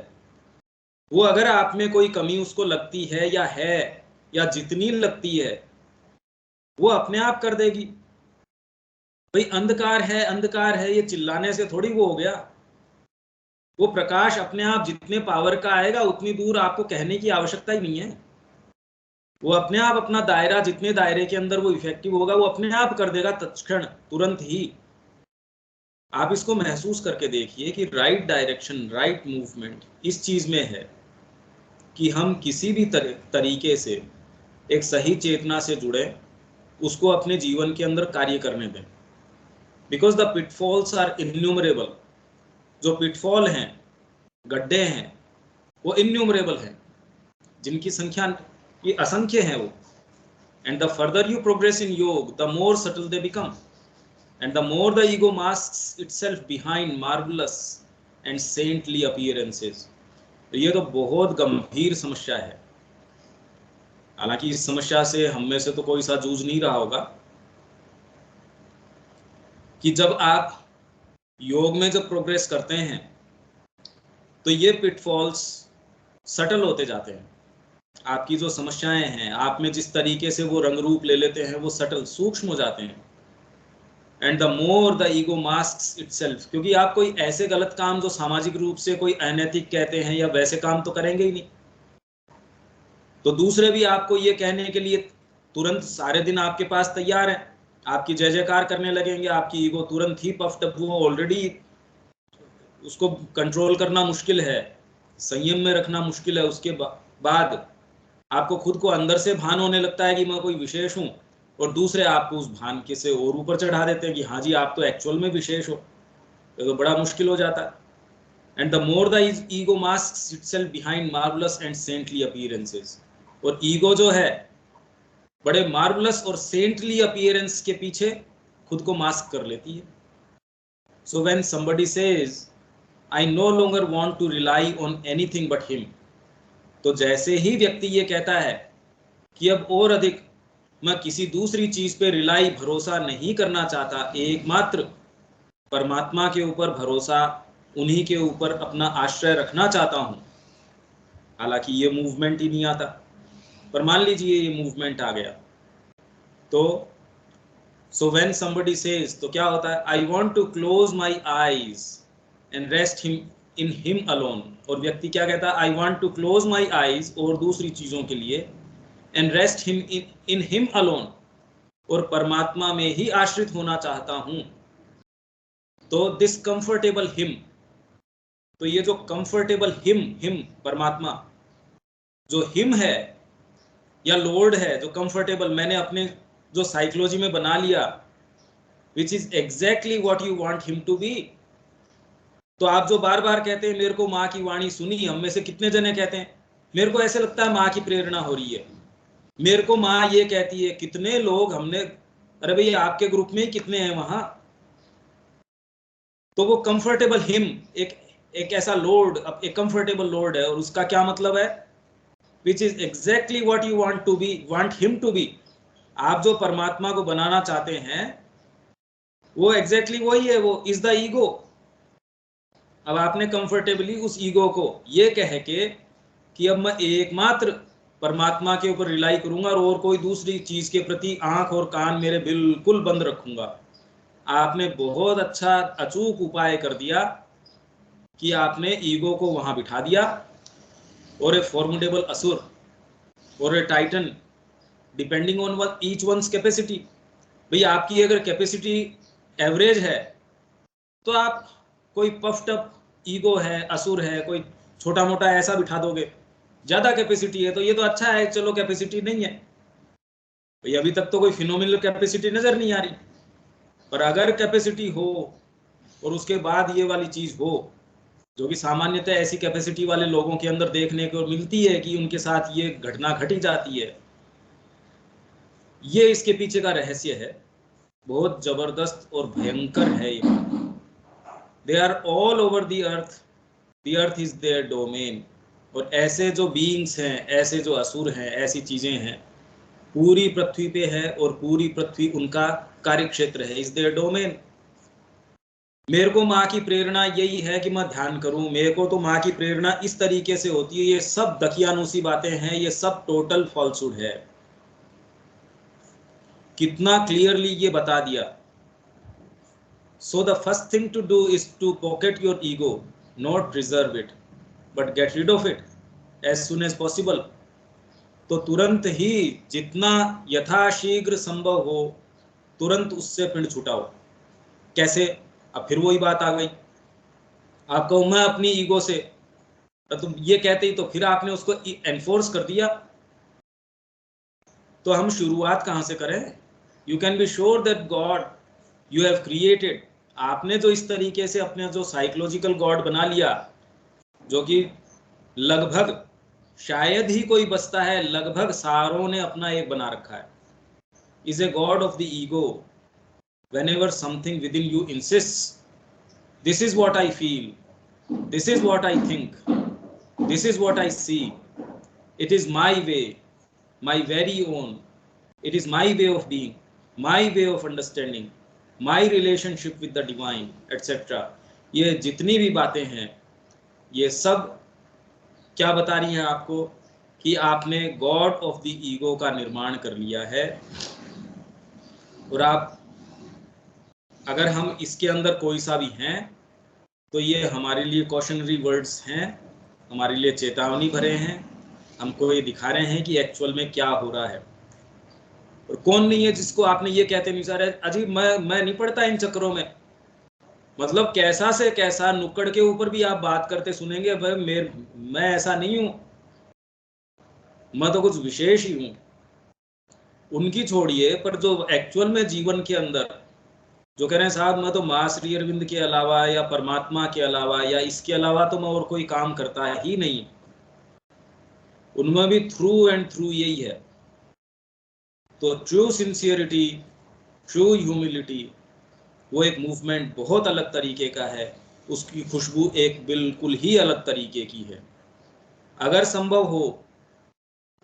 वो अगर आप में कोई कमी उसको लगती है या जितनी लगती है वो अपने आप कर देगी। भाई अंधकार है ये चिल्लाने से थोड़ी वो हो गया। वो प्रकाश अपने आप जितने पावर का आएगा उतनी दूर आपको कहने की आवश्यकता ही नहीं है। वो अपने आप अपना दायरा, जितने दायरे के अंदर वो इफेक्टिव होगा वो अपने आप कर देगा तत्क्षण, तुरंत ही। आप इसको महसूस करके देखिए कि राइट डायरेक्शन, राइट मूवमेंट इस चीज में है कि हम किसी भी तरीके से एक सही चेतना से जुड़े, उसको अपने जीवन के अंदर कार्य करने दें। Because the pitfalls are innumerable. जो पिटफॉल हैं, गड्ढे हैं, वो इन्यूमरेबल हैं, जिनकी संख्या ये असंख्य है वो। And the further you progress in yoga, the more subtle they become, and the more the ego masks itself behind marvellous and saintly appearances. ये तो बहुत गंभीर समस्या है। हालांकि इस समस्या से हम में से तो कोई सा जूझ नहीं रहा होगा कि जब आप योग में जब प्रोग्रेस करते हैं तो ये पिटफॉल्स सटल होते जाते हैं। आपकी जो समस्याएं हैं, आप में जिस तरीके से वो रंग रूप ले लेते हैं, वो सटल, सूक्ष्म हो जाते हैं। And the more the ego masks itself, क्योंकि आप कोई ऐसे गलत काम जो सामाजिक रूप से कोई अनैतिक कहते हैं या वैसे काम तो करेंगे ही नहीं, तो दूसरे भी आपको ये कहने के लिए तुरंत सारे दिन आपके पास तैयार हैं, आपकी जय जयकार करने लगेंगे। आपकी ईगो तुरंत ही पफ्ड अप, वो ऑलरेडी, उसको कंट्रोल करना मुश्किल है, संयम में रखना मुश्किल है। उसके बाद आपको खुद को अंदर से भान होने लगता है कि मैं कोई विशेष हूँ, और दूसरे आपको उस भान के से और ऊपर चढ़ा देते हैं कि हाँ जी आप तो एक्चुअल में विशेष हो। तो बड़ा मुश्किल हो जाता है। And the more the ego masks itself behind marvellous and saintly appearances, और ईगो जो है बड़े मार्वलस और सेंटली अपीयरेंस के पीछे खुद को मास्क कर लेती है। So when somebody says I no longer want to rely on anything but him, तो जैसे ही व्यक्ति ये कहता है कि अब और अधिक मैं किसी दूसरी चीज पे रिलाई, भरोसा नहीं करना चाहता, एकमात्र परमात्मा के ऊपर भरोसा, उन्हीं के ऊपर अपना आश्रय रखना चाहता हूं, हालांकि ये मूवमेंट ही नहीं आता, पर मान लीजिए ये मूवमेंट आ गया, तो सो व्हेन समबडी सेज, तो क्या होता है, I want to close my eyes and rest him in him alone. और व्यक्ति क्या कहता है, I want to close my eyes, और दूसरी चीजों के लिए, and rest him in him alone, और परमात्मा में ही आश्रित होना चाहता हूं। तो दिस कंफर्टेबल हिम, तो ये जो कंफर्टेबल हिम परमात्मा, जो हिम है या लॉर्ड है, जो कंफर्टेबल मैंने अपने जो साइकोलॉजी में बना लिया, which is exactly what you want him to be. तो आप जो बार बार कहते हैं मेरे को माँ की वाणी सुनी, हम में से कितने जने कहते हैं मेरे को ऐसे लगता है माँ की प्रेरणा हो रही है, मेरे को माँ ये कहती है। कितने लोग हमने, अरे भाई आपके ग्रुप में ही कितने हैं वहां। तो वो कंफर्टेबल हिम एक ऐसा लॉर्ड, एक कंफर्टेबल लॉर्ड है, और उसका क्या मतलब है, which is exactly what you want to be, want him to be. आप जो परमात्मा को बनाना चाहते हैं वो एग्जैक्टली वही है, वो इज द ईगो। अब आपने कंफर्टेबली उस ईगो को ये कह के कि अब मैं एकमात्र परमात्मा के ऊपर रिलाई करूंगा और कोई दूसरी चीज के प्रति आंख और कान मेरे बिल्कुल बंद रखूंगा, आपने बहुत अच्छा अचूक उपाय कर दिया कि आपने ईगो को वहां बिठा दिया, और ए फॉर्मिडेबल असुर और a titan, depending on each one's capacity. भाई आपकी अगर कैपेसिटी एवरेज है तो आप कोई पफ्ड अप ईगो है, असुर है, कोई छोटा मोटा ऐसा बिठा दोगे। ज्यादा कैपेसिटी है तो ये तो अच्छा है, चलो कैपेसिटी नहीं है, भाई अभी तक तो कोई फिनोमिनल कैपेसिटी नजर नहीं आ रही, पर अगर कैपेसिटी हो और उसके बाद ये वाली चीज हो, जो कि सामान्यतः ऐसी कैपेसिटी वाले लोगों के अंदर देखने को मिलती है कि उनके साथ ये घटना घटी जाती है, ये इसके पीछे का रहस्य है। बहुत जबरदस्त और भयंकर है ये। They are all over the earth is their domain. और ऐसे जो बीइंग्स हैं, ऐसे जो असुर हैं, ऐसी चीजें हैं, पूरी पृथ्वी पे है और पूरी पृथ्वी उनका कार्य क्षेत्र है, इज देयर डोमेन। मेरे को माँ की प्रेरणा यही है कि मैं ध्यान करूं, मेरे को तो माँ की प्रेरणा इस तरीके से होती है, ये सब दकियानुसी बातें हैं, ये सब टोटल फॉल्सहुड है। कितना क्लियरली ये बता दिया। So the first thing to do is to pocket your ego, not preserve it but get rid of it as soon as possible. तो तुरंत ही, जितना यथाशीघ्र संभव हो, तुरंत उससे पिंड छुटाओ। कैसे? अब फिर वही बात आ गई, आप कहो मैं अपनी ईगो से, तो तुम ये कहते ही तो फिर आपने उसको एनफोर्स कर दिया। तो हम शुरुआत कहां से करें? You can be sure that God you have created, आपने जो इस तरीके से अपने जो साइकोलॉजिकल गॉड बना लिया, जो कि लगभग शायद ही कोई बचता है, लगभग सारों ने अपना एक बना रखा है, is a god of the ego. whenever something within you insists, this is what I feel, this is what I think, this is what I see, it is my way, my very own, it is my way of being, my way of understanding, my relationship with the divine, etc. ये जितनी भी बातें हैं, ये सब क्या बता रही हैं आपको? कि आपने गॉड ऑफ द ईगो का निर्माण कर लिया है। और आप, अगर हम इसके अंदर कोई सा भी हैं, तो ये हमारे लिए कॉशनरी वर्ड्स हैं, हमारे लिए चेतावनी भरे हैं, हमको ये दिखा रहे हैं कि एक्चुअल में क्या हो रहा है। और कौन नहीं है जिसको आपने ये कहते नहीं, सर अजीब मैं नहीं पड़ता इन चक्करों में। मतलब कैसा से कैसा नुक्कड़ के ऊपर भी आप बात करते सुनेंगे, भाई मैं ऐसा नहीं हूं, मैं तो कुछ विशेष ही हूं। उनकी छोड़िए, पर जो एक्चुअल में जीवन के अंदर जो कह रहे हैं साहब मैं तो मां श्री अरविंद के अलावा या परमात्मा के अलावा या इसके अलावा तो मैं और कोई काम करता ही नहीं, उनमें भी थ्रू एंड थ्रू यही है। तो ट्रू सिंसियरिटी, ट्रू ह्यूमिलिटी, वो एक मूवमेंट बहुत अलग तरीके का है, उसकी खुशबू एक बिल्कुल ही अलग तरीके की है। अगर संभव हो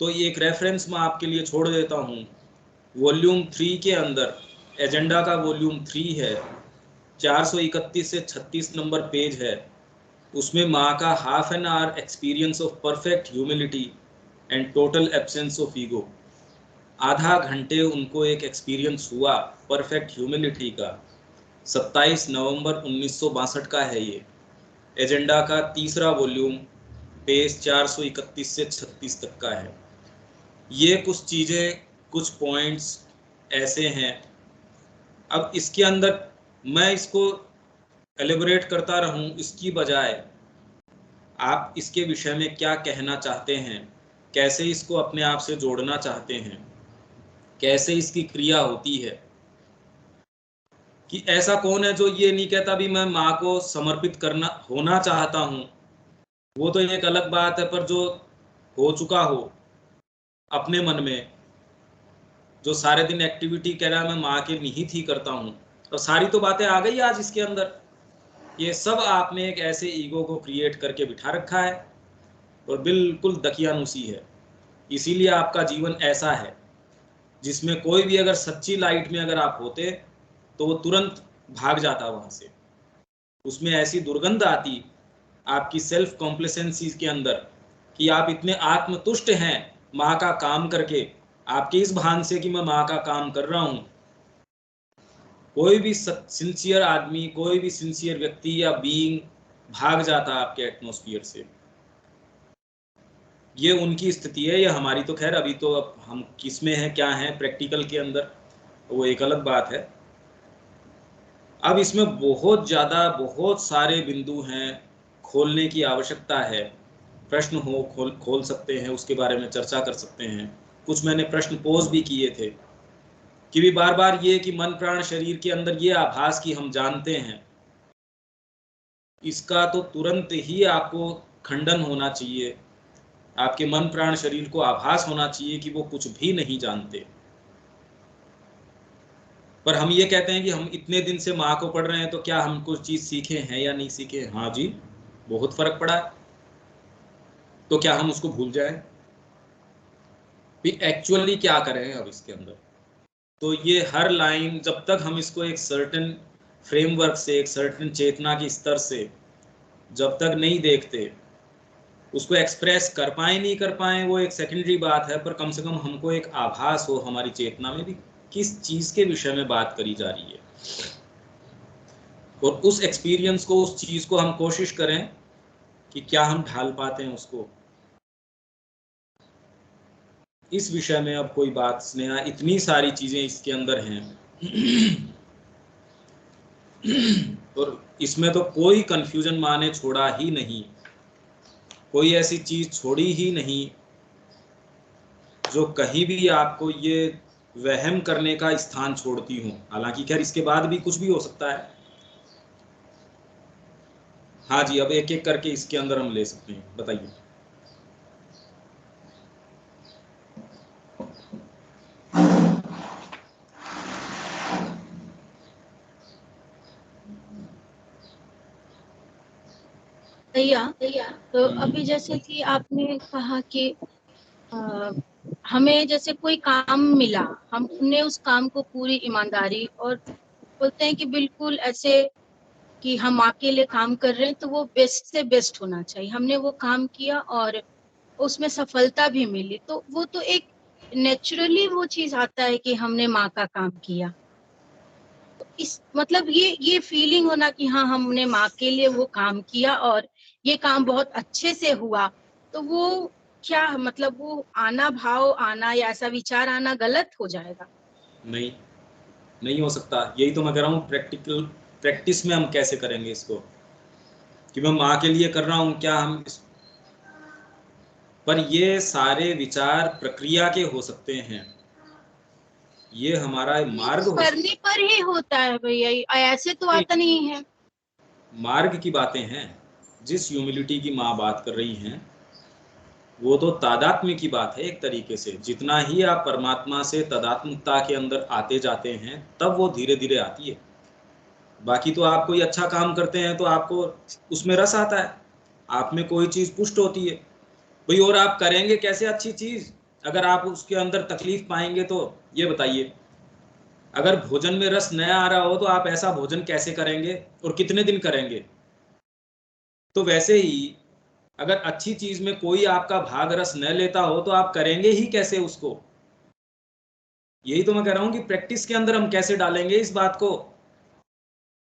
तो ये एक रेफरेंस मैं आपके लिए छोड़ देता हूँ, वॉल्यूम 3 के अंदर, एजेंडा का वॉल्यूम 3 है, 431 से 36 नंबर पेज है। उसमें माँ का half an hour experience of perfect humility and total absence of ego, आधा घंटे उनको एक एक्सपीरियंस हुआ परफेक्ट ह्यूमिलिटी का। 27 नवंबर 1962 का है ये, एजेंडा का तीसरा वॉल्यूम, पेज 431 से 36 तक का है। ये कुछ चीज़ें, कुछ पॉइंट्स ऐसे हैं। अब इसके अंदर मैं इसको एलिबरेट करता रहूं, इसकी बजाय आप इसके विषय में क्या कहना चाहते हैं, कैसे इसको अपने आप से जोड़ना चाहते हैं, कैसे इसकी क्रिया होती है। कि ऐसा कौन है जो ये नहीं कहता भी मैं माँ को समर्पित करना होना चाहता हूँ, वो तो एक अलग बात है, पर जो हो चुका हो अपने मन में, जो सारे दिन एक्टिविटी कह रहा है मैं माँ के निहित ही करता हूँ, और सारी तो बातें आ गई आज इसके अंदर। ये सब आपने एक ऐसे ईगो को क्रिएट करके बिठा रखा है और बिल्कुल दकियानुसी है। इसीलिए आपका जीवन ऐसा है जिसमें कोई भी अगर सच्ची लाइट में अगर आप होते तो वो तुरंत भाग जाता वहां से। उसमें ऐसी दुर्गंध आती आपकी सेल्फ कॉम्प्लेसेंसी के अंदर कि आप इतने आत्मतुष्ट हैं माँ का काम करके, आपके इस भान से कि मैं माँ का काम कर रहा हूँ। कोई भी सिंसियर आदमी, कोई भी सिंसियर व्यक्ति या बीइंग भाग जाता आपके एटमॉस्फियर से। ये उनकी स्थिति है, ये हमारी तो खैर अभी तो अब हम किस में हैं, क्या हैं प्रैक्टिकल के अंदर, वो एक अलग बात है। अब इसमें बहुत ज़्यादा, बहुत सारे बिंदु हैं, खोलने की आवश्यकता है। प्रश्न हो खोल सकते हैं, उसके बारे में चर्चा कर सकते हैं। कुछ मैंने प्रश्न पोज भी किए थे, कि भी बार बार ये कि मन प्राण शरीर के अंदर ये आभास कि हम जानते हैं, इसका तो तुरंत ही आपको खंडन होना चाहिए। आपके मन प्राण शरीर को आभास होना चाहिए कि वो कुछ भी नहीं जानते। पर हम ये कहते हैं कि हम इतने दिन से माँ को पढ़ रहे हैं, तो क्या हम कुछ चीज सीखे हैं या नहीं सीखे? हाँ जी, बहुत फर्क पड़ा है। तो क्या हम उसको भूल जाएं? एक्चुअली क्या करें अब इसके अंदर? तो ये हर लाइन, जब तक हम इसको एक सर्टेन फ्रेमवर्क से, एक सर्टेन चेतना के स्तर से जब तक नहीं देखते, उसको एक्सप्रेस कर पाए नहीं कर पाए वो एक सेकेंडरी बात है, पर कम से कम हमको एक आभास हो हमारी चेतना में भी किस चीज के विषय में बात करी जा रही है, और उस एक्सपीरियंस को, उस चीज को हम कोशिश करें कि क्या हम ढाल पाते हैं उसको। इस विषय में अब कोई बात स्नेहा, इतनी सारी चीजें इसके अंदर हैं और इसमें तो कोई कंफ्यूजन माँ ने छोड़ा ही नहीं, कोई ऐसी चीज छोड़ी ही नहीं जो कहीं भी आपको ये वहम करने का स्थान छोड़ती हूँ। हालांकि खैर इसके बाद भी कुछ भी हो सकता है। हाँ जी, अब एक एक करके इसके अंदर हम ले सकते हैं, बताइए। भैया, तो अभी जैसे कि आपने कहा कि अ, हमें जैसे कोई काम मिला, हमने उस काम को पूरी ईमानदारी और बोलते हैं कि बिल्कुल ऐसे कि हम आपके लिए काम कर रहे हैं तो वो बेस्ट से बेस्ट होना चाहिए। हमने वो काम किया और उसमें सफलता भी मिली, तो वो तो एक नेचुरली वो चीज आता है कि हमने माँ का काम किया। तो इस मतलब ये फीलिंग होना कि हाँ हमने माँ के लिए वो काम किया और ये काम बहुत अच्छे से हुआ, तो वो क्या मतलब वो आना, भाव आना या ऐसा विचार आना गलत हो जाएगा? नहीं, नहीं हो सकता। यही तो मैं कह रहा हूँ, प्रैक्टिस में हम कैसे करेंगे इसको, कि मैं माँ के लिए कर रहा हूँ, क्या हम पर ये सारे विचार प्रक्रिया के हो सकते हैं, ये हमारा ये तो मार्ग हो सकता करने पर ही होता है भैया, ऐसे तो है। आता नहीं है। मार्ग की बातें हैं। जिस ह्यूमिलिटी की माँ बात कर रही हैं, वो तो तादात्म्य की बात है। एक तरीके से जितना ही आप परमात्मा से तादात्म्यता के अंदर आते जाते हैं, तब वो धीरे धीरे आती है। बाकी तो आप कोई अच्छा काम करते हैं तो आपको उसमें रस आता है, आप में कोई चीज पुष्ट होती है भाई। और आप करेंगे कैसे अच्छी चीज, अगर आप उसके अंदर तकलीफ पाएंगे तो? ये बताइए, अगर भोजन में रस नया आ रहा हो तो आप ऐसा भोजन कैसे करेंगे और कितने दिन करेंगे? तो वैसे ही अगर अच्छी चीज में कोई आपका भाग रस न लेता हो तो आप करेंगे ही कैसे उसको? यही तो मैं कह रहा हूं कि प्रैक्टिस के अंदर हम कैसे डालेंगे इस बात को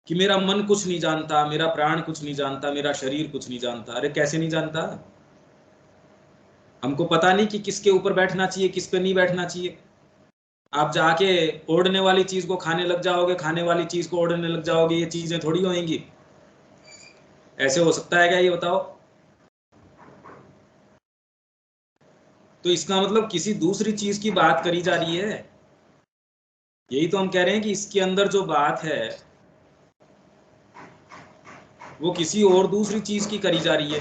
कि मेरा मन कुछ नहीं जानता, मेरा प्राण कुछ नहीं जानता, मेरा शरीर कुछ नहीं जानता। अरे कैसे नहीं जानता? हमको पता नहीं कि किसके ऊपर बैठना चाहिए, किस पे नहीं बैठना चाहिए। आप जाके ओढ़ने वाली चीज को खाने लग जाओगे, खाने वाली चीज को ओढ़ने लग जाओगे, ये चीजें थोड़ी होंगी। ऐसे हो सकता है क्या, ये बताओ? तो इसका मतलब किसी दूसरी चीज की बात करी जा रही है। यही तो हम कह रहे हैं कि इसके अंदर जो बात है वो किसी और दूसरी चीज की करी जा रही है।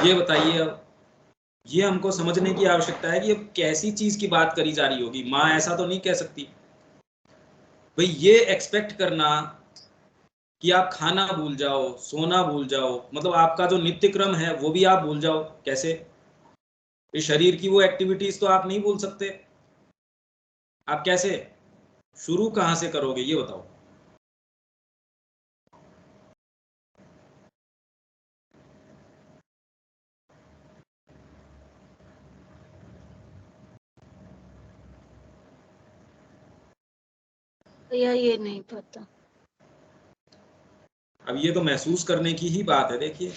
ये बताइए अब, ये हमको समझने की आवश्यकता है कि अब कैसी चीज की बात करी जा रही होगी। माँ ऐसा तो नहीं कह सकती भाई, ये एक्सपेक्ट करना कि आप खाना भूल जाओ, सोना भूल जाओ, मतलब आपका जो नित्य क्रम है वो भी आप भूल जाओ, कैसे? ये शरीर की वो एक्टिविटीज तो आप नहीं भूल सकते। आप कैसे, शुरू कहां से करोगे ये बताओ? भैया ये नहीं पता। अब ये तो महसूस करने की ही बात है, देखिए।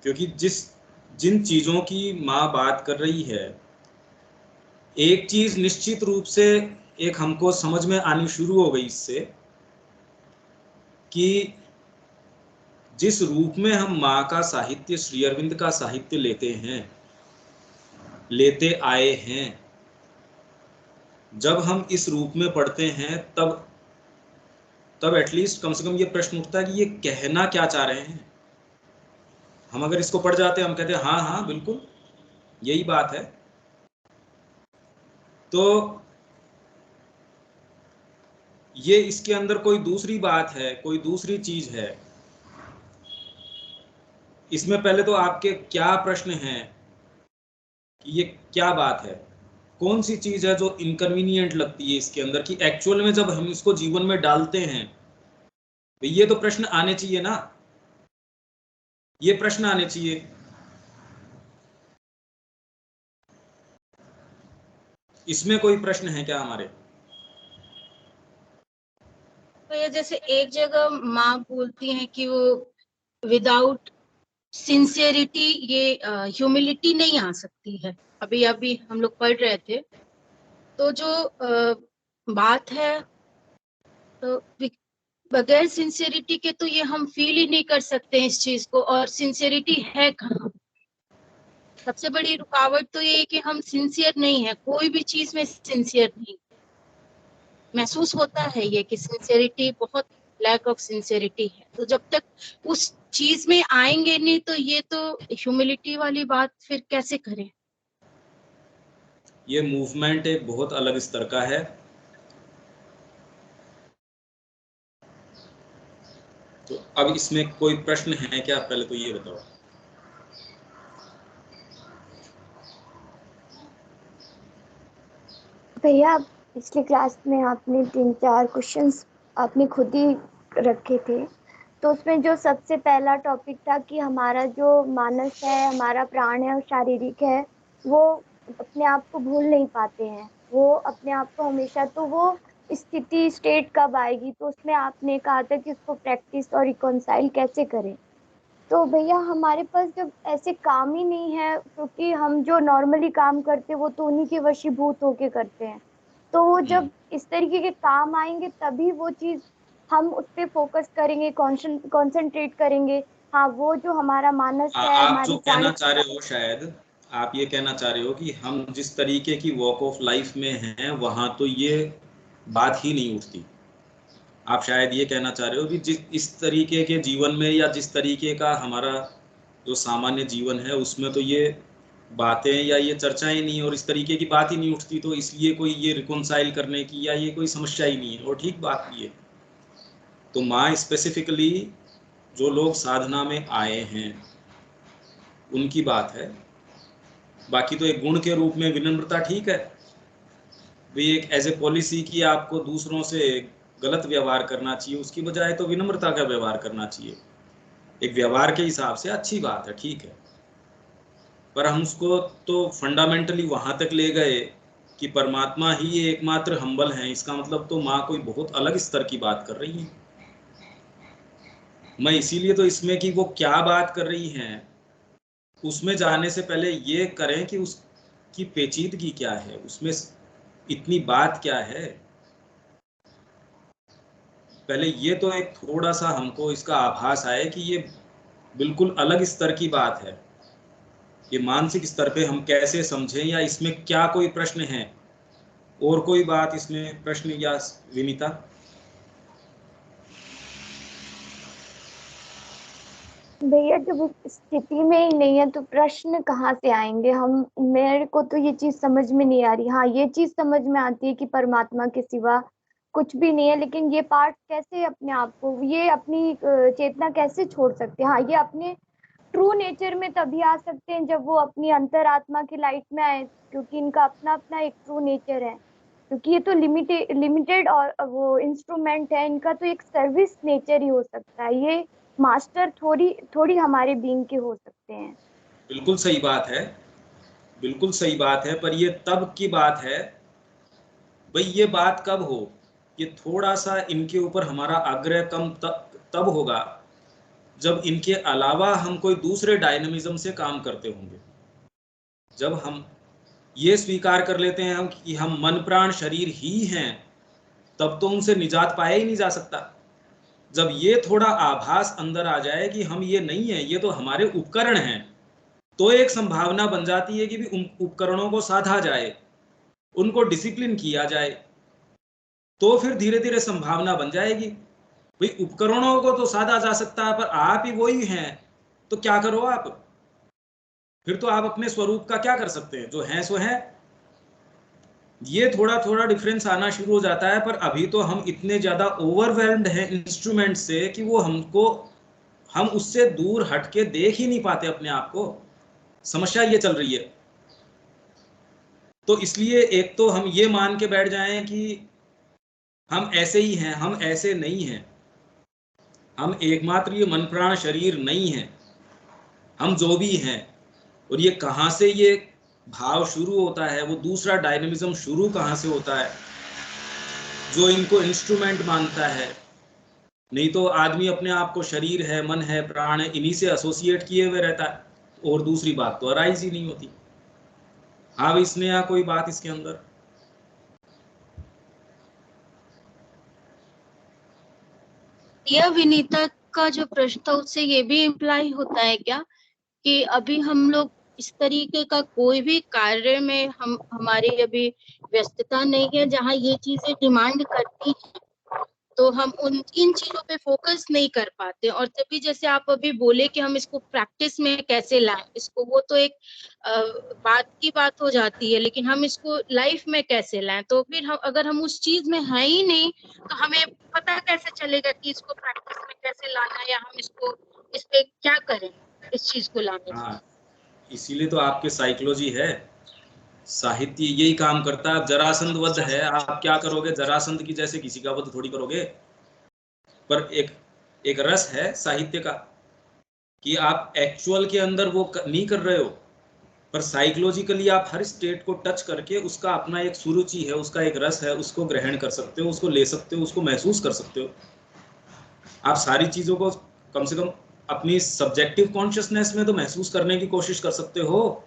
क्योंकि जिन चीजों की माँ बात कर रही है, एक चीज निश्चित रूप से एक हमको समझ में आनी शुरू हो गई इससे, कि जिस रूप में हम माँ का साहित्य, श्री अरविंद का साहित्य लेते हैं, लेते आए हैं, जब हम इस रूप में पढ़ते हैं तब एटलीस्ट कम से कम ये प्रश्न उठता है कि ये कहना क्या चाह रहे हैं। हम अगर इसको पढ़ जाते हैं, हम कहते हैं हाँ हाँ बिल्कुल यही बात है, तो ये इसके अंदर कोई दूसरी बात है, कोई दूसरी चीज है। इसमें पहले तो आपके क्या प्रश्न हैं कि ये क्या बात है, कौन सी चीज है जो इनकन्वीनियंट लगती है इसके अंदर, कि एक्चुअल में जब हम इसको जीवन में डालते हैं, ये तो प्रश्न आने चाहिए ना, ये प्रश्न आने चाहिए। इसमें कोई प्रश्न है क्या हमारे? तो ये जैसे एक जगह माँ बोलती हैं कि वो विदाउट सिंसियरिटी ये ह्यूमिलिटी नहीं आ सकती है। अभी अभी हम लोग पढ़ रहे थे, तो जो बात है, तो बगैर सिंसियरिटी के तो ये हम फील ही नहीं कर सकते इस चीज को, और सिंसियरिटी है कहाँ। सबसे बड़ी रुकावट तो ये है कि हम सिंसियर नहीं है, कोई भी चीज में सिंसियर नहीं महसूस होता है। ये कि सिंसियरिटी बहुत लैक ऑफ सिंसियरिटी है। तो जब तक उस चीज में आएंगे नहीं, तो ये तो ह्यूमिलिटी वाली बात फिर कैसे करें। ये मूवमेंट एक बहुत अलग स्तर का है। तो अब इसमें कोई प्रश्न है क्या, पहले तो ये बताओ। भैया पिछली क्लास में आपने 3-4 क्वेश्चंस आपने खुद ही रखे थे, तो उसमें जो सबसे पहला टॉपिक था कि हमारा जो मानस है, हमारा प्राण है और शारीरिक है, वो अपने आप को भूल नहीं पाते हैं, वो अपने आप को हमेशा, तो वो स्थिति स्टेट कब आएगी, तो उसमें आपने कहा था कि उसको प्रैक्टिस और रिकॉन्साइल कैसे करें। तो भैया हमारे पास जब ऐसे काम ही नहीं है, क्योंकि हम जो नॉर्मली काम करते हैं वो तो उन्हीं के वशीभूत होके करते हैं, तो वो जब इस तरीके के काम आएंगे तभी वो चीज हम उस पे फोकस करेंगे, कॉन्सेंट्रेट करेंगे। हाँ, वो जो हमारा मानस है, आप जो हमारी कहना प्राणी। चाह रहे हो, शायद आप ये कहना चाह रहे हो कि हम जिस तरीके की वॉक ऑफ लाइफ में हैं वहां तो ये बात ही नहीं उठती। आप शायद ये कहना चाह रहे हो कि जिस इस तरीके के जीवन में, या जिस तरीके का हमारा जो सामान्य जीवन है उसमें तो ये बातें या ये चर्चाएं नहीं, और इस तरीके की बात ही नहीं उठती, तो इसलिए कोई ये रिकॉन्साइल करने की या ये कोई समस्या ही नहीं है। और ठीक बात भी है। तो माँ स्पेसिफिकली जो लोग साधना में आए हैं उनकी बात है। बाकी तो एक गुण के रूप में विनम्रता ठीक है, भी एक एज ए पॉलिसी की आपको दूसरों से गलत व्यवहार करना चाहिए, उसकी बजाय तो विनम्रता का व्यवहार करना चाहिए। एक व्यवहार के हिसाब से अच्छी बात है, ठीक है, पर हम उसको तो फंडामेंटली वहां तक ले गए कि परमात्मा ही एकमात्र हम्बल है। इसका मतलब तो माँ कोई बहुत अलग स्तर की बात कर रही है। मैं इसीलिए तो इसमें कि वो क्या बात कर रही हैं उसमें जाने से पहले ये करें कि उसकी पेचीदगी क्या है, उसमें इतनी बात क्या है, पहले ये तो एक थोड़ा सा हमको इसका आभास आए कि ये बिल्कुल अलग स्तर की बात है। ये मानसिक स्तर पे हम कैसे समझें, या इसमें क्या कोई प्रश्न है, और कोई बात इसमें प्रश्न या विनीता? भैया जब उस स्थिति में ही नहीं है तो प्रश्न कहाँ से आएंगे हम। मेरे को तो ये चीज समझ में नहीं आ रही। हाँ, ये चीज समझ में आती है कि परमात्मा के सिवा कुछ भी नहीं है, लेकिन ये पार्ट कैसे अपने आप को, ये अपनी चेतना कैसे छोड़ सकते हैं। हाँ, ये अपने ट्रू नेचर में तभी आ सकते हैं जब वो अपनी अंतरात्मा की लाइट में आए, क्योंकि इनका अपना अपना एक ट्रू नेचर है। क्योंकि ये तो लिमिटेड और वो इंस्ट्रूमेंट है, इनका तो एक सर्विस नेचर ही हो सकता है। ये मास्टर थोड़ी थोड़ी हमारे बीइंग के हो सकते हैं। बिल्कुल सही बात है, बिल्कुल सही बात है, पर ये तब की बात है भाई। ये बात कब हो, ये थोड़ा सा इनके ऊपर हमारा आग्रह कम तब होगा जब इनके अलावा हम कोई दूसरे डायनामिज्म से काम करते होंगे। जब हम ये स्वीकार कर लेते हैं हम कि हम मन प्राण शरीर ही हैं, तब तो उनसे निजात पाया ही नहीं जा सकता। जब ये थोड़ा आभास अंदर आ जाए कि हम ये नहीं है, ये तो हमारे उपकरण हैं, तो एक संभावना बन जाती है कि भी उन उपकरणों को साधा जाए, उनको डिसिप्लिन किया जाए, तो फिर धीरे धीरे संभावना बन जाएगी। भाई उपकरणों को तो साधा जा सकता है, पर आप ही वही हैं, तो क्या करो आप? फिर तो आप अपने स्वरूप का क्या कर सकते हैं? जो है सो है। ये थोड़ा थोड़ा डिफरेंस आना शुरू हो जाता है, पर अभी तो हम इतने ज्यादा ओवरवेल्म्ड हैं इंस्ट्रूमेंट से कि वो हम उससे दूर हट के देख ही नहीं पाते अपने आप को। समस्या ये चल रही है। तो इसलिए एक तो हम ये मान के बैठ जाएं कि हम ऐसे ही हैं, हम ऐसे नहीं हैं, हम एकमात्र ये मन प्राण शरीर नहीं है, हम जो भी हैं। और ये कहाँ से ये भाव शुरू होता है, वो दूसरा डायनेमिज्म शुरू कहाँ से होता है, जो इनको इंस्ट्रूमेंट मानता है। नहीं तो आदमी अपने आप को शरीर है, मन है, प्राण है, इन्हीं से एसोसिएट किए हुए रहता है, और दूसरी बात तो अराइज ही नहीं होती। हाँ इसने या कोई बात इसके अंदर? यह विनीता का जो प्रश्न था उससे ये भी इम्प्लाई होता है क्या कि अभी हम लोग इस तरीके का कोई भी कार्य में हमारी अभी व्यस्तता नहीं है जहाँ ये चीजें डिमांड करती हैं, तो हम इन चीजों पे फोकस नहीं कर पाते। और तभी जैसे आप अभी बोले कि हम इसको प्रैक्टिस में कैसे लाएं इसको, वो तो एक बात की बात हो जाती है, लेकिन हम इसको लाइफ में कैसे लाएं? तो फिर हम अगर हम उस चीज में है ही नहीं, तो हमें पता कैसे चलेगा कि इसको प्रैक्टिस में कैसे लाना है, या हम इसको इस पे क्या करें इस चीज को लाने में। हाँ, इसीलिए तो आपके साइकोलॉजी है, साहित्य यही काम करता है। जरासंध वध है, आप क्या करोगे? जरासंध की जैसे किसी का वध थोड़ी करोगे। पर एक रस है साहित्य का कि आप एक्चुअल के अंदर वो नहीं कर रहे हो, पर साइकोलॉजिकली आप हर स्टेट को टच करके उसका अपना एक सुरुचि है, उसका एक रस है, उसको ग्रहण कर सकते हो, उसको ले सकते हो, उसको महसूस कर सकते हो। आप सारी चीजों को कम से कम अपनी सब्जेक्टिव कॉन्शियसनेस में तो महसूस करने की कोशिश कर सकते हो।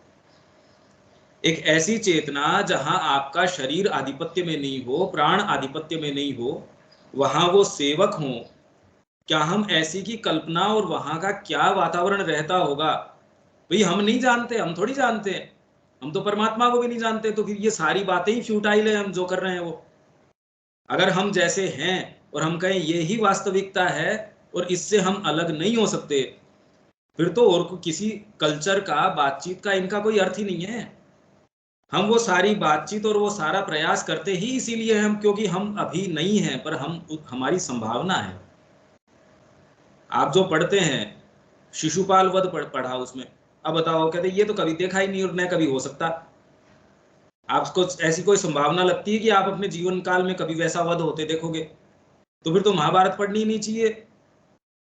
एक ऐसी चेतना जहां आपका शरीर आधिपत्य में नहीं हो, प्राण आधिपत्य में नहीं हो, वहां वो सेवक हो। क्या हम ऐसी की कल्पना, और वहां का क्या वातावरण रहता होगा भाई हम नहीं जानते, हम थोड़ी जानते हैं। हम तो परमात्मा को भी नहीं जानते, तो फिर ये सारी बातें ही फ्यूटाइल है हम जो कर रहे हैं वो। अगर हम जैसे हैं और हम कहें ये ही वास्तविकता है और इससे हम अलग नहीं हो सकते, फिर तो और किसी कल्चर का, बातचीत का इनका कोई अर्थ ही नहीं है। हम वो सारी बातचीत और वो सारा प्रयास करते ही इसीलिए हम, क्योंकि हम अभी नहीं हैं, पर हमारी संभावना है। आप जो पढ़ते हैं शिशुपाल वध पढ़ा, उसमें अब बताओ, कहते ये तो कभी देखा ही नहीं और न कभी हो सकता। आपको ऐसी कोई संभावना लगती है कि आप अपने जीवन काल में कभी वैसा वध होते देखोगे? तो फिर तो महाभारत पढ़नी ही नहीं चाहिए,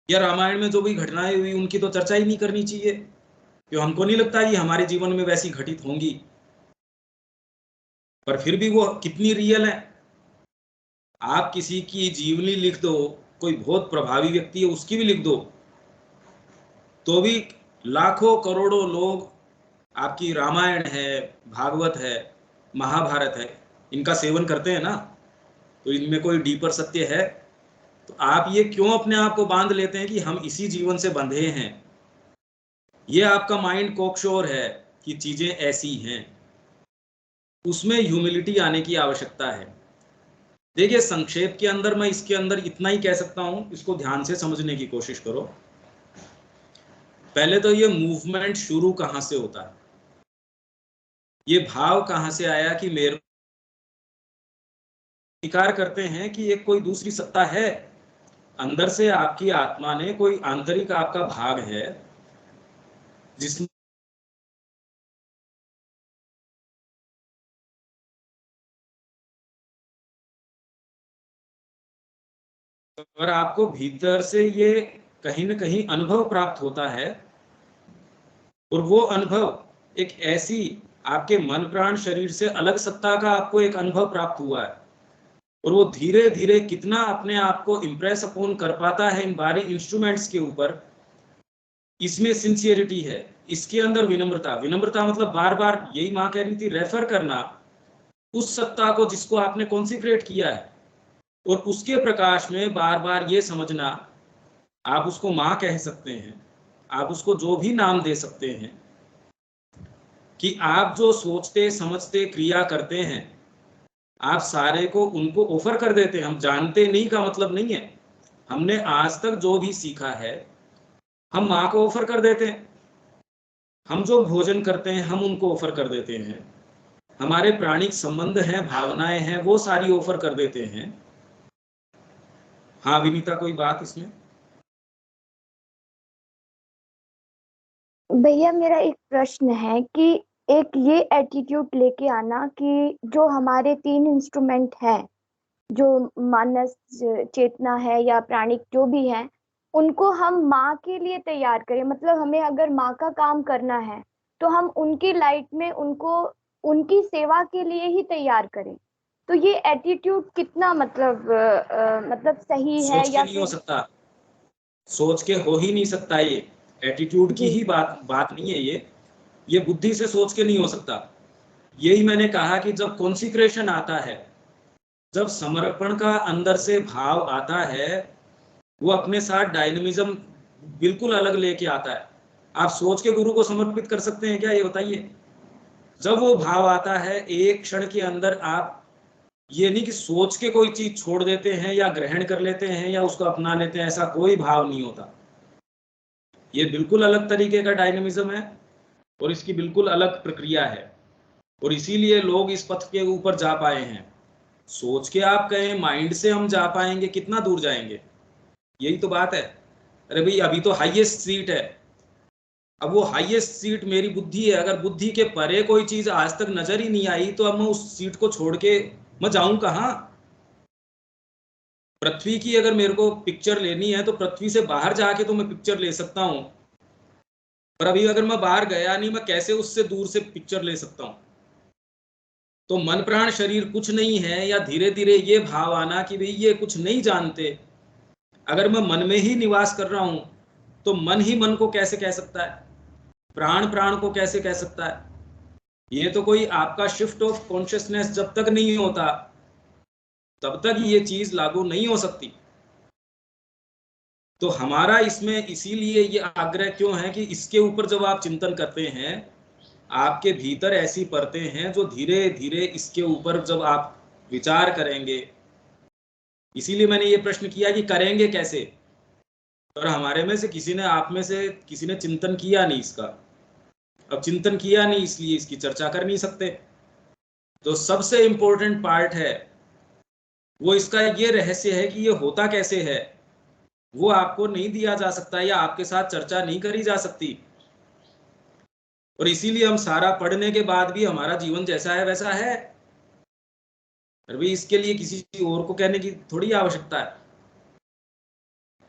या रामायण में जो भी घटनाएं हुई उनकी तो चर्चा ही नहीं करनी चाहिए, क्यों? हमको नहीं लगता कि हमारे जीवन में वैसी घटित होंगी। पर फिर भी वो कितनी रियल है। आप किसी की जीवनी लिख दो, कोई बहुत प्रभावी व्यक्ति है उसकी भी लिख दो, तो भी लाखों करोड़ों लोग आपकी रामायण है, भागवत है, महाभारत है, इनका सेवन करते हैं ना, तो इनमें कोई डीपर सत्य है? तो आप ये क्यों अपने आप को बांध लेते हैं कि हम इसी जीवन से बंधे हैं? ये आपका माइंड कोकशोर है कि चीजें ऐसी हैं। उसमें ह्यूमिलिटी आने की आवश्यकता है। देखिए संक्षेप के अंदर मैं इसके अंदर इतना ही कह सकता हूं, इसको ध्यान से समझने की कोशिश करो। पहले तो ये मूवमेंट शुरू कहां से होता है, ये भाव कहां से आया कि मेरे स्वीकार करते हैं कि एक कोई दूसरी सत्ता है अंदर से, आपकी आत्मा ने कोई आंतरिक आपका भाग है जिसमें और आपको भीतर से ये कहीं ना कहीं अनुभव प्राप्त होता है, और वो अनुभव एक ऐसी आपके मन प्राण शरीर से अलग सत्ता का आपको एक अनुभव प्राप्त हुआ है, और वो धीरे धीरे कितना अपने आप को इम्प्रेस अपॉन कर पाता है इन बारी इंस्ट्रूमेंट्स के ऊपर। इसमें सिंसियरिटी है, इसके अंदर विनम्रता। विनम्रता मतलब बार बार, यही माँ कह रही थी, रेफर करना उस सत्ता को जिसको आपने कॉन्सिक्रेट किया है, और उसके प्रकाश में बार बार ये समझना आप उसको माँ कह सकते हैं, आप उसको जो भी नाम दे सकते हैं, कि आप जो सोचते समझते क्रिया करते हैं आप सारे को उनको ऑफर कर देते हैं। हम जानते नहीं का मतलब नहीं है, हमने आज तक जो भी सीखा है हम माँ को ऑफर कर देते हैं। हम जो भोजन करते हैं हम उनको ऑफर कर देते हैं, हमारे प्राणिक संबंध हैं, भावनाएं हैं, वो सारी ऑफर कर देते हैं। हाँ विनीता, कोई बात इसमें? भैया मेरा एक प्रश्न है कि एक ये एटीट्यूड लेके आना कि जो हमारे 3 इंस्ट्रूमेंट है, जो मानस चेतना है या प्राणिक जो भी है, उनको हम माँ के लिए तैयार करें। मतलब हमें अगर माँ का काम करना है तो हम उनकी लाइट में उनको उनकी सेवा के लिए ही तैयार करें। तो ये एटीट्यूड कितना मतलब सही है सोच के या नहीं हो फिर? सकता, सोच के हो ही नहीं सकता। ये एटीट्यूड की जी ही बात नहीं है, ये बुद्धि से सोच के नहीं हो सकता। यही मैंने कहा कि जब कॉन्सिक्रेशन आता है, जब समर्पण का अंदर से भाव आता है, वो अपने साथ डायनेमिज्म बिल्कुल अलग लेके आता है। आप सोच के गुरु को समर्पित कर सकते हैं क्या, ये बताइए? जब वो भाव आता है एक क्षण के अंदर, आप ये नहीं कि सोच के कोई चीज छोड़ देते हैं या ग्रहण कर लेते हैं या उसको अपना लेते हैं, ऐसा कोई भाव नहीं होता। ये बिल्कुल अलग तरीके का डायनेमिज्म है और इसकी बिल्कुल अलग प्रक्रिया है, और इसीलिए लोग इस पथ के ऊपर जा पाए हैं। सोच के आप कहें माइंड से हम जा पाएंगे, कितना दूर जाएंगे? यही तो बात है। अरे भाई अभी तो हाईएस्ट सीट है, अब वो हाईएस्ट सीट मेरी बुद्धि है। अगर बुद्धि के परे कोई चीज आज तक नजर ही नहीं आई तो अब मैं उस सीट को छोड़ के मैं जाऊं कहाँ? पृथ्वी की अगर मेरे को पिक्चर लेनी है तो पृथ्वी से बाहर जाके तो मैं पिक्चर ले सकता हूं, पर अभी अगर मैं बाहर गया नहीं, मैं कैसे उससे दूर से पिक्चर ले सकता हूं? तो मन प्राण शरीर कुछ नहीं है, या धीरे धीरे ये भाव आना कि भाई ये कुछ नहीं जानते। अगर मैं मन में ही निवास कर रहा हूं तो मन ही मन को कैसे कह सकता है, प्राण प्राण को कैसे कह सकता है? ये तो कोई आपका शिफ्ट ऑफ कॉन्शियसनेस जब तक नहीं होता तब तक ये चीज लागू नहीं हो सकती। तो हमारा इसमें इसीलिए ये आग्रह क्यों है कि इसके ऊपर जब आप चिंतन करते हैं, आपके भीतर ऐसी परतें हैं जो धीरे धीरे इसके ऊपर जब आप विचार करेंगे, इसीलिए मैंने ये प्रश्न किया कि करेंगे कैसे। और हमारे में से किसी ने, आप में से किसी ने चिंतन किया नहीं इसका। अब चिंतन किया नहीं इसलिए इसकी चर्चा कर नहीं सकते। तो सबसे इंपॉर्टेंट पार्ट है वो इसका ये रहस्य है कि ये होता कैसे है, वो आपको नहीं दिया जा सकता या आपके साथ चर्चा नहीं करी जा सकती। और इसीलिए हम सारा पढ़ने के बाद भी हमारा जीवन जैसा है वैसा है। अभी इसके लिए किसी और को कहने की थोड़ी आवश्यकता है।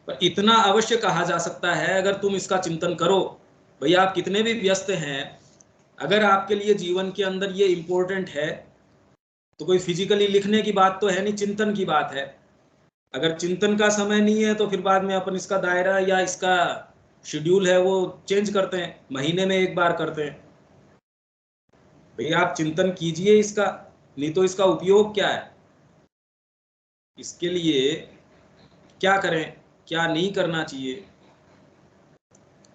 पर इतना अवश्य कहा जा सकता है, अगर तुम इसका चिंतन करो, भैया आप कितने भी व्यस्त हैं, अगर आपके लिए जीवन के अंदर ये इंपॉर्टेंट है तो कोई फिजिकली लिखने की बात तो है नहीं, चिंतन की बात है। अगर चिंतन का समय नहीं है तो फिर बाद में अपन इसका दायरा या इसका शेड्यूल है वो चेंज करते हैं, महीने में एक बार करते हैं। भैया आप चिंतन कीजिए इसका, नहीं तो इसका उपयोग क्या है? इसके लिए क्या करें, क्या नहीं करना चाहिए,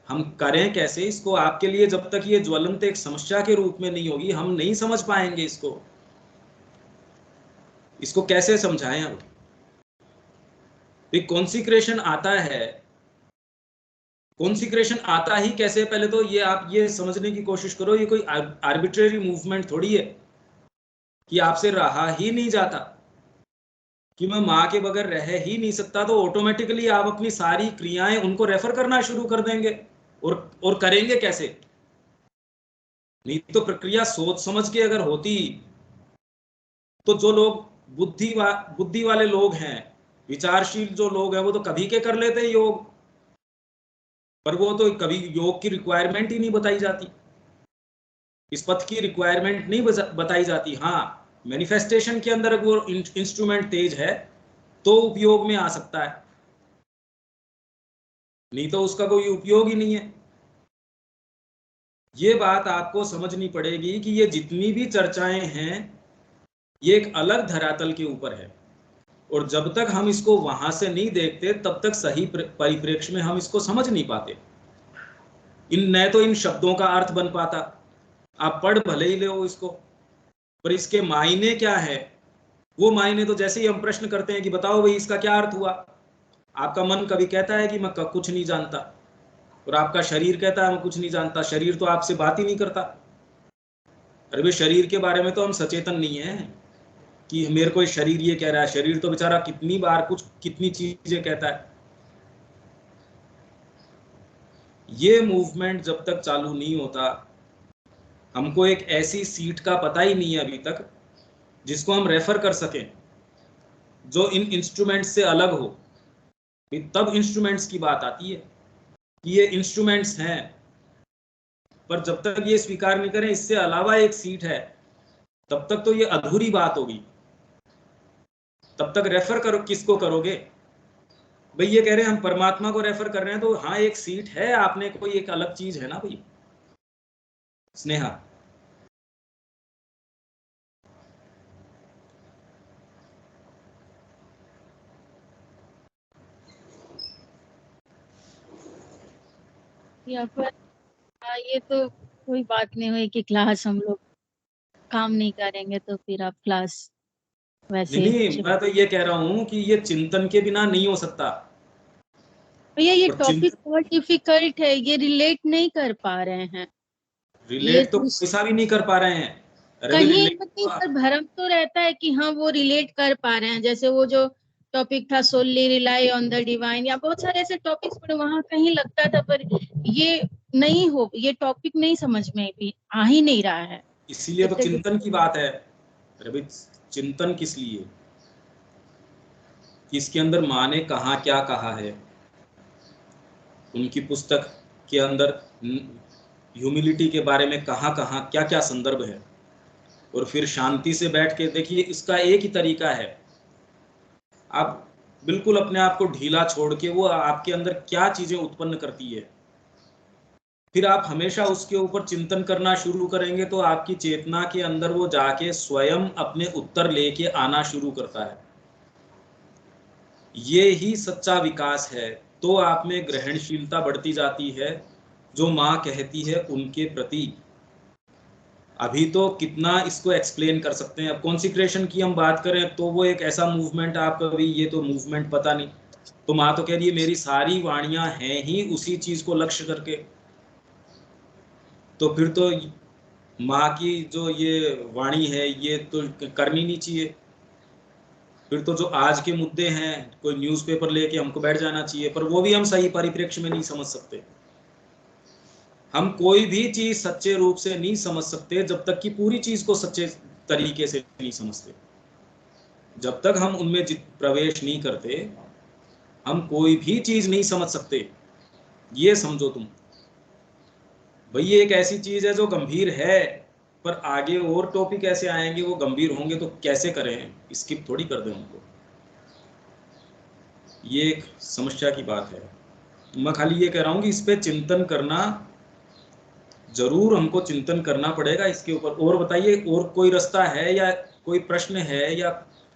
हम करें कैसे इसको? आपके लिए जब तक ये ज्वलंत एक समस्या के रूप में नहीं होगी हम नहीं समझ पाएंगे इसको। इसको कैसे समझाएं हम? कॉन्सिक्रेशन आता है, कॉन्सिक्रेशन आता ही कैसे? पहले तो ये आप ये समझने की कोशिश करो, ये कोई आर्बिट्रेरी मूवमेंट थोड़ी है कि आपसे रहा ही नहीं जाता, कि मैं माँ के बगैर रह ही नहीं सकता, तो ऑटोमेटिकली आप अपनी सारी क्रियाएं उनको रेफर करना शुरू कर देंगे। और करेंगे कैसे? नहीं तो प्रक्रिया सोच समझ के अगर होती तो जो लोग बुद्धि वाले लोग हैं, विचारशील जो लोग हैं, वो तो कभी के कर लेते योग। पर वो तो कभी योग की रिक्वायरमेंट ही नहीं बताई जाती, इस पथ की रिक्वायरमेंट नहीं बताई जाती। हाँ, मैनिफेस्टेशन के अंदर वो इंस्ट्रूमेंट तेज है तो उपयोग में आ सकता है, नहीं तो उसका कोई उपयोग ही नहीं है। ये बात आपको समझनी पड़ेगी कि ये जितनी भी चर्चाएं हैं ये एक अलग धरातल के ऊपर है। और जब तक हम इसको वहां से नहीं देखते तब तक सही परिप्रेक्ष्य में हम इसको समझ नहीं पाते। न तो इन शब्दों का अर्थ बन पाता, आप पढ़ भले ही ले इसको, पर इसके मायने क्या है, वो मायने तो जैसे ही हम प्रश्न करते हैं कि बताओ भाई इसका क्या अर्थ हुआ, आपका मन कभी कहता है कि मैं कुछ नहीं जानता, और आपका शरीर कहता है मैं कुछ नहीं जानता। शरीर तो आपसे बात ही नहीं करता। अरे भाई शरीर के बारे में तो हम सचेतन नहीं है कि मेरे को शरीर ये कह रहा है। शरीर तो बेचारा कितनी बार कितनी चीजें कहता है। ये मूवमेंट जब तक चालू नहीं होता, हमको एक ऐसी सीट का पता ही नहीं है अभी तक जिसको हम रेफर कर सकें जो इन इंस्ट्रूमेंट्स से अलग हो। तब इंस्ट्रूमेंट्स की बात आती है कि ये इंस्ट्रूमेंट्स हैं, पर जब तक ये स्वीकार नहीं करें इससे अलावा एक सीट है, तब तक तो ये अधूरी बात होगी। तब तक रेफर करो, किसको करोगे भाई? ये कह रहे हैं हम परमात्मा को रेफर कर रहे हैं, तो हाँ एक सीट है, आपने कोई एक अलग चीज है ना भाई। स्नेहा, या फिर ये तो कोई बात नहीं हुई कि क्लास हम लोग काम नहीं करेंगे तो फिर आप क्लास वैसे नहीं मैं तो ये कह रहा हूं कि ये चिंतन के बिना नहीं हो सकता। भैया ये और टॉपिक बहुत डिफिकल्ट है, ये रिलेट नहीं कर पा रहे हैं। रिलेट तो पैसा भी नहीं कर पा रहे हैं। कहीं ना कहीं पर भ्रम तो रहता है कि हाँ वो रिलेट कर पा रहे हैं। जैसे वो जो टॉपिक था सोली रिलाई ऑन द डिवाइन, या बहुत सारे ऐसे टॉपिक्स पर वहां कहीं लगता था, पर ये नहीं हो, ये टॉपिक नहीं समझ में भी आ ही नहीं रहा है। इसीलिए तो चिंतन की बात है। रवि, चिंतन किस लिए कि इसके अंदर माँ ने कहाँ क्या कहा है, उनकी पुस्तक के अंदर ह्यूमिलिटी के बारे में कहाँ कहाँ क्या क्या संदर्भ है, और फिर शांति से बैठ के देखिए। इसका एक ही तरीका है, आप बिल्कुल अपने आप को ढीला छोड़ के वो आपके अंदर क्या चीजें उत्पन्न करती है, फिर आप हमेशा उसके ऊपर चिंतन करना शुरू करेंगे तो आपकी चेतना के अंदर वो जाके स्वयं अपने उत्तर लेके आना शुरू करता है। ये ही सच्चा विकास है। तो आप में ग्रहणशीलता बढ़ती जाती है जो माँ कहती है उनके प्रति। अभी तो कितना इसको एक्सप्लेन कर सकते हैं। अब कॉन्सिक्रेशन की हम बात करें तो वो एक ऐसा मूवमेंट, आप कभी ये तो मूवमेंट पता नहीं, तो माँ तो कह रही है मेरी सारी वाणियां हैं ही उसी चीज को लक्ष्य करके। तो फिर तो माँ की जो ये वाणी है ये तो करनी नहीं चाहिए। फिर तो जो आज के मुद्दे हैं कोई न्यूज़पेपर लेके हमको बैठ जाना चाहिए, पर वो भी हम सही परिप्रेक्ष्य में नहीं समझ सकते। हम कोई भी चीज सच्चे रूप से नहीं समझ सकते जब तक कि पूरी चीज को सच्चे तरीके से नहीं समझते। जब तक हम उनमें प्रवेश नहीं करते हम कोई भी चीज नहीं समझ सकते। ये समझो तुम भाई, ये एक ऐसी चीज है जो गंभीर है, पर आगे और टॉपिक ऐसे आएंगे वो गंभीर होंगे, तो कैसे करें, स्किप थोड़ी कर दें उनको। ये एक समस्या की बात है। मैं खाली ये कह रहा हूँ कि इस पे चिंतन करना जरूर, हमको चिंतन करना पड़ेगा इसके ऊपर। और बताइए, और कोई रास्ता है या कोई प्रश्न है, या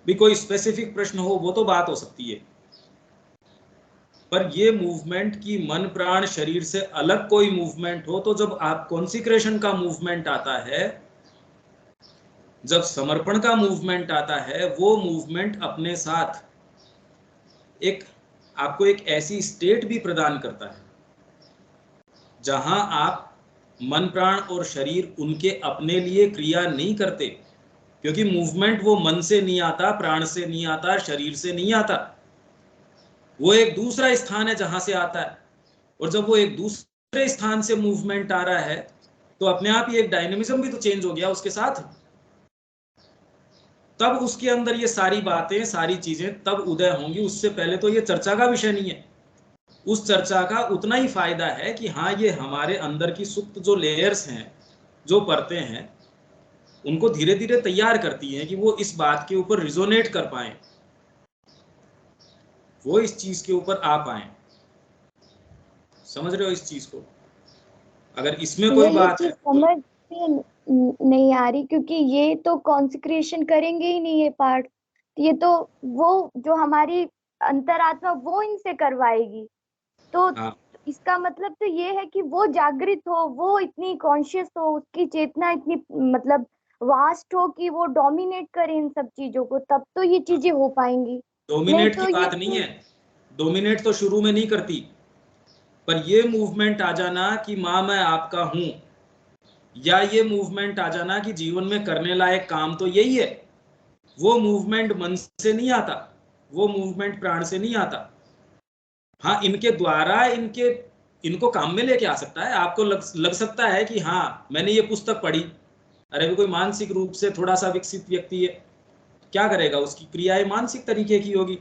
भी कोई स्पेसिफिक प्रश्न हो वो तो बात हो सकती है, पर ये मूवमेंट की मन प्राण शरीर से अलग कोई मूवमेंट हो, तो जब आप कॉन्सिक्रेशन का मूवमेंट आता है, जब समर्पण का मूवमेंट आता है, वो मूवमेंट अपने साथ एक आपको एक ऐसी स्टेट भी प्रदान करता है जहां आप मन प्राण और शरीर उनके अपने लिए क्रिया नहीं करते, क्योंकि मूवमेंट वो मन से नहीं आता, प्राण से नहीं आता, शरीर से नहीं आता। वो एक दूसरा स्थान है जहां से आता है, और जब वो एक दूसरे स्थान से मूवमेंट आ रहा है तो अपने आप ही एक डायनेमिज्म भी तो चेंज हो गया उसके साथ। तब उसके अंदर ये सारी बातें, सारी चीजें तब उदय होंगी। उससे पहले तो ये चर्चा का विषय नहीं है। उस चर्चा का उतना ही फायदा है कि हाँ, ये हमारे अंदर की सुप्त जो लेयर्स हैं, जो परतें हैं, उनको धीरे धीरे तैयार करती हैं कि वो इस बात के ऊपर रिजोनेट कर पाए, वो इस चीज के ऊपर आ पाए। समझ रहे हो इस चीज को? अगर इसमें कोई बात है, समझ नहीं आ रही, क्योंकि ये तो कॉन्सिक्रेशन करेंगे ही नहीं ये पार्ट ये तो वो जो हमारी अंतरात्मा वो इनसे करवाएगी। तो हाँ, इसका मतलब तो ये है कि वो जागृत हो, वो इतनी कॉन्शियस हो, उसकी चेतना इतनी मतलब वास्ट हो कि वो डोमिनेट करे इन सब चीजों को, तब तो ये चीजें हो पाएंगी। नहीं डोमिनेट की तो ये बात नहीं है, डोमिनेट तो शुरू में नहीं करती, पर ये मूवमेंट आ जाना कि माँ मैं आपका हूं, या ये मूवमेंट आ जाना कि जीवन में करने लायक काम तो यही है, वो मूवमेंट मन से नहीं आता, वो मूवमेंट प्राण से नहीं आता। हाँ, इनके द्वारा इनको काम में लेके आ सकता है। आपको लग सकता है कि हाँ मैंने ये पुस्तक पढ़ी, अरे भी कोई मानसिक रूप से थोड़ा सा विकसित व्यक्ति है, क्या करेगा, उसकी क्रियाएं मानसिक तरीके की होगी,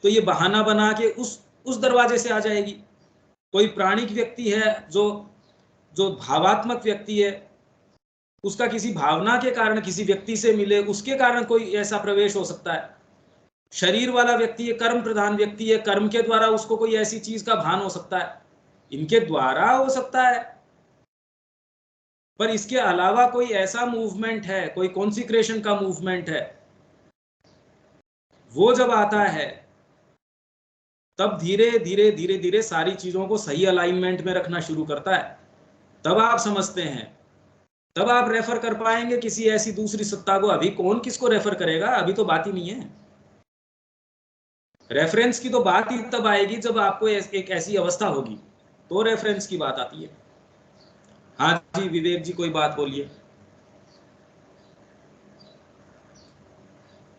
तो ये बहाना बना के उस दरवाजे से आ जाएगी। कोई प्राणिक व्यक्ति है जो जो भावात्मक व्यक्ति है, उसका किसी भावना के कारण किसी व्यक्ति से मिले, उसके कारण कोई ऐसा प्रवेश हो सकता है। शरीर वाला व्यक्ति है, कर्म प्रधान व्यक्ति है, कर्म के द्वारा उसको कोई ऐसी चीज का भान हो सकता है, इनके द्वारा हो सकता है। पर इसके अलावा कोई ऐसा मूवमेंट है, कोई कॉन्सिक्रेशन का मूवमेंट है, वो जब आता है तब धीरे धीरे धीरे धीरे सारी चीजों को सही अलाइनमेंट में रखना शुरू करता है। तब आप समझते हैं, तब आप रेफर कर पाएंगे किसी ऐसी दूसरी सत्ता को। अभी कौन किसको रेफर करेगा, अभी तो बात ही नहीं है। रेफरेंस की तो बात ही तब आएगी जब आपको एक ऐसी अवस्था होगी, तो रेफरेंस की बात आती है। हाँ जी विवेक जी, कोई बात बोलिए।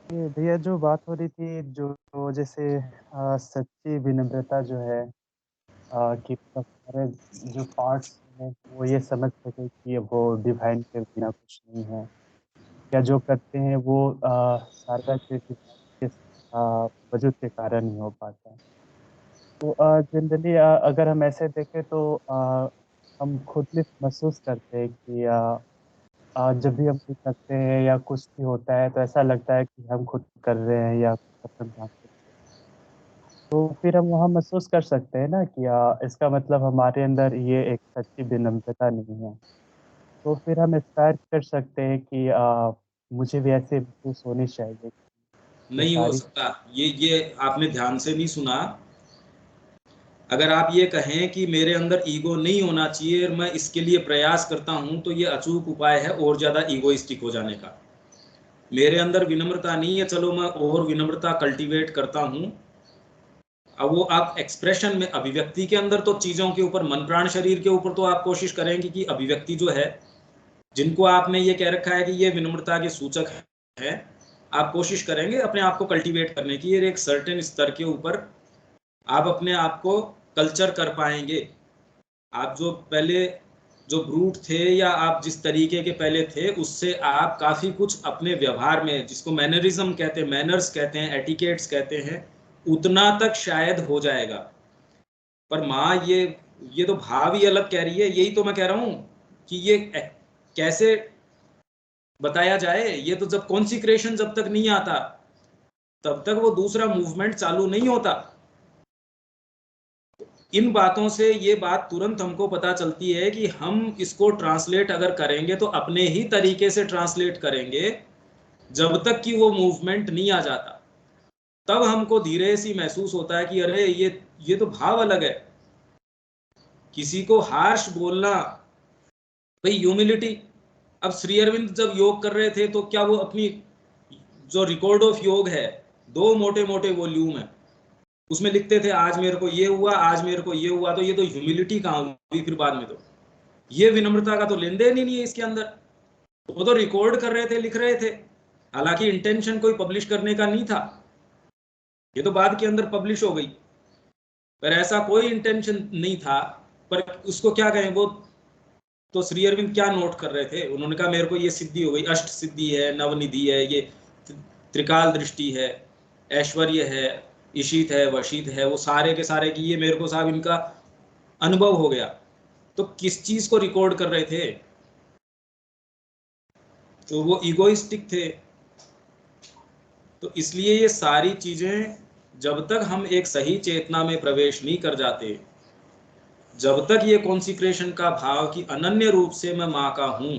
ये भैया जो बात हो रही थी, जो जैसे सच्ची विनम्रता जो है, कि मतलब सारे जो पार्ट्स हैं वो ये समझ सके कि वो डिवाइन के बिना कुछ नहीं है, या जो करते हैं वो शारदा के डिवाइन के वजूद के कारण ही हो पाता है। तो जनरली अगर हम ऐसे देखें तो हम खुद भी महसूस करते हैं कि जब भी हम कुछ करते हैं या कुछ भी होता है तो ऐसा लगता है कि हम खुद कर रहे हैं या अपने ध्यान से। तो फिर हम वहाँ महसूस कर सकते हैं ना कि इसका मतलब हमारे अंदर ये एक सच्ची विनम्रता नहीं है। तो फिर हम इंस्पायर कर सकते हैं कि मुझे भी ऐसे महसूस होनी चाहिए। ये नहीं हो सारी सकता, ये आपने ध्यान से नहीं सुना। अगर आप ये कहें कि मेरे अंदर ईगो नहीं होना चाहिए और मैं इसके लिए प्रयास करता हूं, तो ये अचूक उपाय है और ज्यादा ईगोइस्टिक हो जाने का। मेरे अंदर विनम्रता नहीं है, चलो मैं और विनम्रता कल्टीवेट करता हूं। अब वो आप एक्सप्रेशन में, अभिव्यक्ति के अंदर तो चीजों के ऊपर, मन प्राण शरीर के ऊपर तो आप कोशिश करेंगे कि अभिव्यक्ति जो है, जिनको आपने ये कह रखा है कि ये विनम्रता के सूचक है, आप कोशिश करेंगे अपने आप को कल्टीवेट करने की। ये एक सर्टेन स्तर के ऊपर आप अपने आप को कल्चर कर पाएंगे। आप जो पहले जो ब्रूट थे, या आप जिस तरीके के पहले थे, उससे आप काफ़ी कुछ अपने व्यवहार में, जिसको मैनरिज्म कहते हैं, मैनर्स कहते हैं, एटिकेट्स कहते हैं, उतना तक शायद हो जाएगा। पर माँ ये तो भाव ही अलग कह रही है। यही तो मैं कह रहा हूँ कि ये कैसे बताया जाए। ये तो जब कॉन्सिक्रेशन जब तक नहीं आता, तब तक वो दूसरा मूवमेंट चालू नहीं होता। इन बातों से ये बात तुरंत हमको पता चलती है कि हम इसको ट्रांसलेट अगर करेंगे तो अपने ही तरीके से ट्रांसलेट करेंगे, जब तक कि वो मूवमेंट नहीं आ जाता। तब हमको धीरे से महसूस होता है कि अरे ये तो भाव अलग है। किसी को हार्श बोलना, भाई ह्यूमिलिटी। अब श्री अरविंद जब योग कर रहे थे, तो क्या वो अपनी जो रिकॉर्ड ऑफ योग है, 2 मोटे मोटे वॉल्यूम है, उसमें लिखते थे आज मेरे को ये हुआ, आज मेरे को ये हुआ, तो ये तो ह्यूमिलिटी कहाँ हुई फिर बाद में। तो ये विनम्रता का तो लेन देन ही नहीं है इसके अंदर। वो तो रिकॉर्ड कर रहे थे, लिख रहे थे, हालांकि इंटेंशन कोई पब्लिश करने का नहीं था, ये तो बाद के अंदर पब्लिश हो गई, पर ऐसा कोई इंटेंशन नहीं था। पर उसको क्या कहें, वो तो श्री अरविंद क्या नोट कर रहे थे, उन्होंने कहा मेरे को ये सिद्धि हो गई, अष्ट सिद्धि है, नवनिधि है, ये त्रिकाल दृष्टि है, ऐश्वर्य है, ईशित है, वशित है, वो सारे के सारे की ये मेरे को साहब इनका अनुभव हो गया। तो किस चीज को रिकॉर्ड कर रहे थे? तो वो इगोइस्टिक थे। तो इसलिए ये सारी चीजें जब तक हम एक सही चेतना में प्रवेश नहीं कर जाते, जब तक ये कॉन्सिक्रेशन का भाव कि अनन्य रूप से मैं माँ का हूं,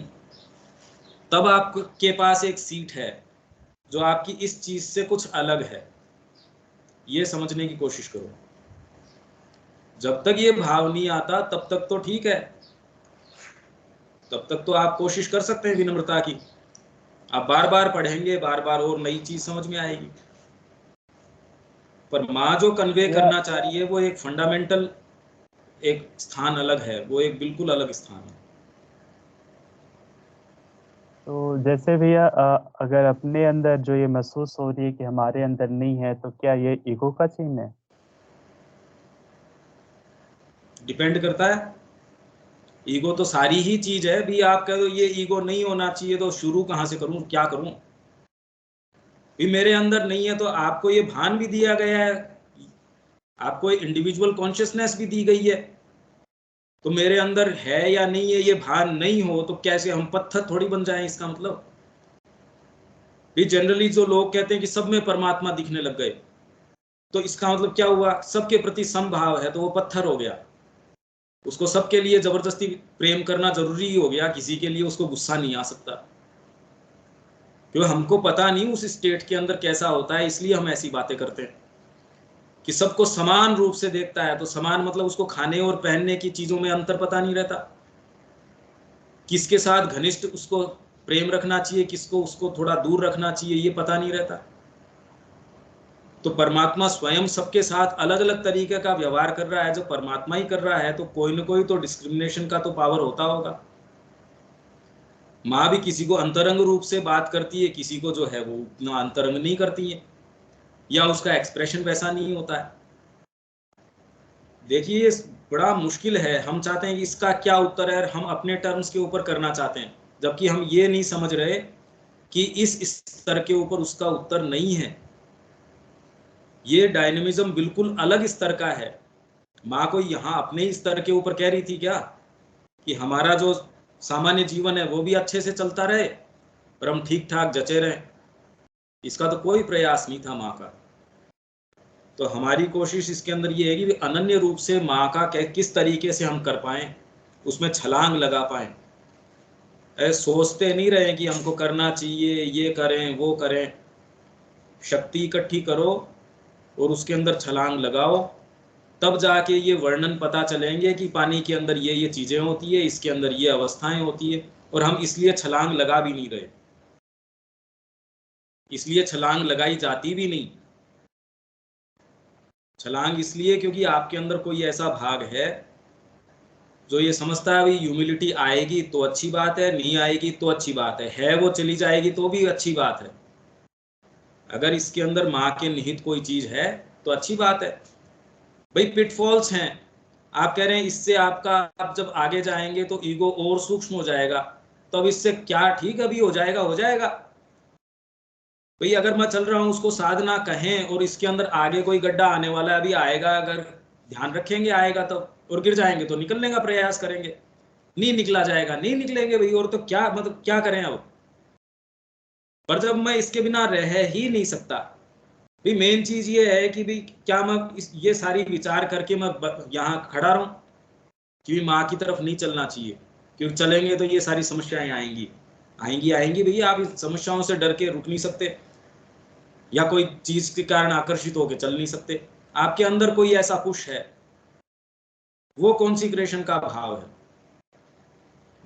तब आपके पास एक सीट है जो आपकी इस चीज से कुछ अलग है, ये समझने की कोशिश करो। जब तक ये भाव नहीं आता तब तक तो ठीक है, तब तक तो आप कोशिश कर सकते हैं विनम्रता की। आप बार बार पढ़ेंगे, बार बार और नई चीज समझ में आएगी। पर माँ जो कन्वे करना चाह रही है वो एक फंडामेंटल एक स्थान अलग है, वो एक बिल्कुल अलग स्थान है। तो जैसे भैया अगर अपने अंदर जो ये महसूस हो रही है कि हमारे अंदर नहीं है, तो क्या ये ईगो का चिन्ह है? डिपेंड करता है। ईगो तो सारी ही चीज है भी। आप कह दो ये ईगो नहीं होना चाहिए, तो शुरू कहां से करूं, क्या करूं? भी मेरे अंदर नहीं है तो आपको ये भान भी दिया गया है, आपको इंडिविजुअल कॉन्शियसनेस भी दी गई है, तो मेरे अंदर है या नहीं है ये भान नहीं हो तो कैसे हम पत्थर थोड़ी बन जाएं? इसका मतलब भी जनरली जो लोग कहते हैं कि सब में परमात्मा दिखने लग गए, तो इसका मतलब क्या हुआ? सबके प्रति समभाव है तो वो पत्थर हो गया। उसको सबके लिए जबरदस्ती प्रेम करना जरूरी हो गया, किसी के लिए उसको गुस्सा नहीं आ सकता, क्योंकि हमको पता नहीं उस स्टेट के अंदर कैसा होता है, इसलिए हम ऐसी बातें करते हैं कि सबको समान रूप से देखता है। तो समान मतलब उसको खाने और पहनने की चीजों में अंतर पता नहीं रहता, किसके साथ घनिष्ठ उसको प्रेम रखना चाहिए, किसको उसको थोड़ा दूर रखना चाहिए, ये पता नहीं रहता। तो परमात्मा स्वयं सबके साथ अलग अलग तरीके का व्यवहार कर रहा है। जो परमात्मा ही कर रहा है तो कोई ना कोई तो डिस्क्रिमिनेशन का तो पावर होता होगा। माँ भी किसी को अंतरंग रूप से बात करती है, किसी को जो है वो उतना अंतरंग नहीं करती है, या उसका एक्सप्रेशन वैसा नहीं होता है। देखिए ये बड़ा मुश्किल है। हम चाहते हैं कि इसका क्या उत्तर है, हम अपने टर्म्स के ऊपर करना चाहते हैं, जबकि हम ये नहीं समझ रहे कि इस स्तर के ऊपर उसका उत्तर नहीं है। ये डायनेमिज्म बिल्कुल अलग स्तर का है। माँ को यहाँ अपने स्तर के ऊपर कह रही थी क्या कि हमारा जो सामान्य जीवन है वो भी अच्छे से चलता रहे और हम ठीक ठाक जचे रहें? इसका तो कोई प्रयास नहीं था माँ का। तो हमारी कोशिश इसके अंदर ये है कि अनन्य रूप से माँ का किस तरीके से हम कर पाएं, उसमें छलांग लगा पाएं। सोचते नहीं रहे कि हमको करना चाहिए, ये करें वो करें। शक्ति इकट्ठी करो और उसके अंदर छलांग लगाओ, तब जाके ये वर्णन पता चलेंगे कि पानी के अंदर ये चीजें होती है, इसके अंदर ये अवस्थाएं होती है, और हम इसलिए छलांग लगा भी नहीं रहे, इसलिए छलांग लगाई जाती भी नहीं। छलांग इसलिए क्योंकि आपके अंदर कोई ऐसा भाग है जो ये समझता है भाई ह्यूमिलिटी आएगी तो अच्छी बात है, नहीं आएगी तो अच्छी बात है वो चली जाएगी तो भी अच्छी बात है। अगर इसके अंदर माँ के निहित कोई चीज है तो अच्छी बात है। भाई पिटफॉल्स हैं, आप कह रहे हैं इससे आपका आप जब आगे जाएंगे तो ईगो और सूक्ष्म हो जाएगा, तो अब इससे क्या ठीक अभी हो जाएगा, हो जाएगा। भाई अगर मैं चल रहा हूँ उसको साधना कहें और इसके अंदर आगे कोई गड्ढा आने वाला है, अभी आएगा, अगर ध्यान रखेंगे आएगा तो, और गिर जाएंगे तो निकलने का प्रयास करेंगे, नहीं निकला जाएगा, नहीं निकलेंगे भाई, और तो क्या मतलब क्या करें अब। पर जब मैं इसके बिना रह ही नहीं सकता, भाई मेन चीज ये है कि भाई क्या मैं ये सारी विचार करके मैं यहाँ खड़ा रहूं कि माँ की तरफ नहीं चलना चाहिए, क्योंकि चलेंगे तो ये सारी समस्याएं आएंगी आएंगी आएंगी। भैया आप इस समस्याओं से डर के रुक नहीं सकते, या कोई चीज के कारण आकर्षित होकर चल नहीं सकते। आपके अंदर कोई ऐसा पुश है, वो कॉन्सिक्रेशन का भाव है।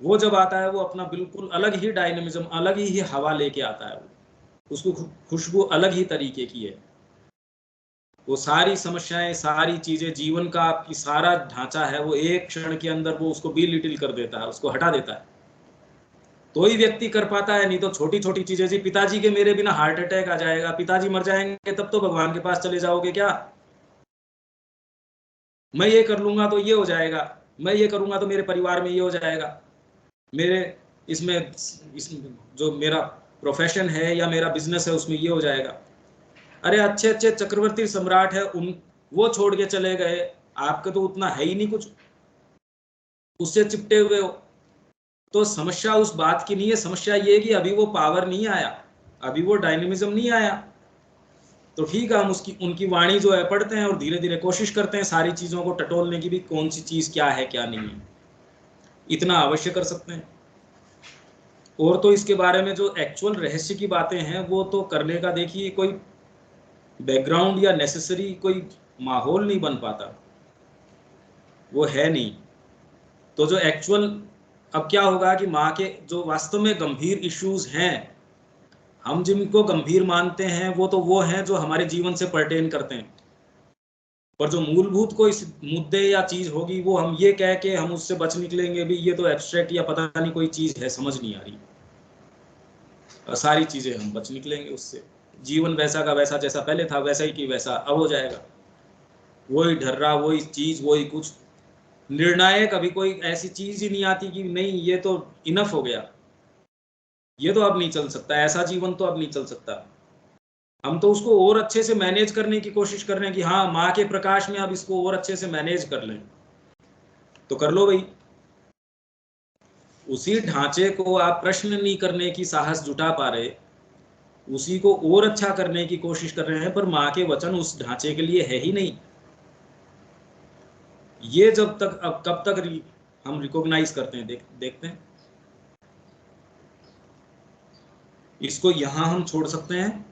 वो जब आता है वो अपना बिल्कुल अलग ही डायनेमिज्म, अलग ही हवा लेके आता है, उसको खुशबू अलग ही तरीके की है। वो सारी समस्याएं, सारी चीजें, जीवन का आपकी सारा ढांचा है, वो एक क्षण के अंदर वो उसको भी लिटिल कर देता है, उसको हटा देता है। तो ही व्यक्ति कर पाता है, नहीं तो छोटी छोटी चीजें, जी पिताजी के मेरे बिना हार्ट अटैक आ जाएगा, पिताजी मर जाएंगे तब तो भगवान के पास चले जाओगे क्या? मैं ये कर लूंगा तो ये हो जाएगा, मैं ये करूंगा तो मेरे परिवार में ये हो जाएगा, मेरे इसमें जो मेरा प्रोफेशन है या मेरा बिजनेस है उसमें ये हो जाएगा। अरे अच्छे अच्छे चक्रवर्ती सम्राट है, उन वो छोड़ के चले गए, आपका तो उतना है ही नहीं कुछ, उससे चिपटे हुए हो। तो समस्या उस बात की नहीं है, समस्या ये है कि अभी वो पावर नहीं आया, अभी वो डायनेमिज्म नहीं आया। तो ठीक है, हम उसकी उनकी वाणी जो है पढ़ते हैं और धीरे धीरे कोशिश करते हैं सारी चीजों को टटोलने की भी, कौन सी चीज क्या है क्या नहीं है, इतना अवश्य कर सकते हैं। और तो इसके बारे में जो एक्चुअल रहस्य की बातें हैं वो तो करने का देखिए कोई बैकग्राउंड या नेसेसरी कोई माहौल नहीं बन पाता, वो है नहीं। तो जो एक्चुअल, अब क्या होगा कि माँ के जो वास्तव में गंभीर इश्यूज हैं, हम जिनको गंभीर मानते हैं वो हैं जो हमारे जीवन से पर्टेन करते हैं, पर जो मूलभूत कोई मुद्दे या चीज होगी वो हम ये कह के हम उससे बच निकलेंगे भी ये तो एब्स्ट्रैक्ट या पता नहीं कोई चीज है, समझ नहीं आ रही, और सारी चीजें हम बच निकलेंगे उससे। जीवन वैसा का वैसा, जैसा पहले था वैसा ही कि वैसा अब हो जाएगा, वही ढर्रा, वही चीज, वही कुछ। निर्णायक अभी कोई ऐसी चीज ही नहीं आती कि नहीं ये तो इनफ हो गया, ये तो अब नहीं चल सकता, ऐसा जीवन तो अब नहीं चल सकता। हम तो उसको और अच्छे से मैनेज करने की कोशिश कर रहे हैं कि हाँ माँ के प्रकाश में अब इसको और अच्छे से मैनेज कर लें, तो कर लो भाई। उसी ढांचे को आप प्रश्न नहीं करने की साहस जुटा पा रहे, उसी को और अच्छा करने की कोशिश कर रहे हैं, पर माँ के वचन उस ढांचे के लिए है ही नहीं। ये जब तक, अब कब तक हम रिकॉग्नाइज करते हैं, देखते हैं। इसको यहां हम छोड़ सकते हैं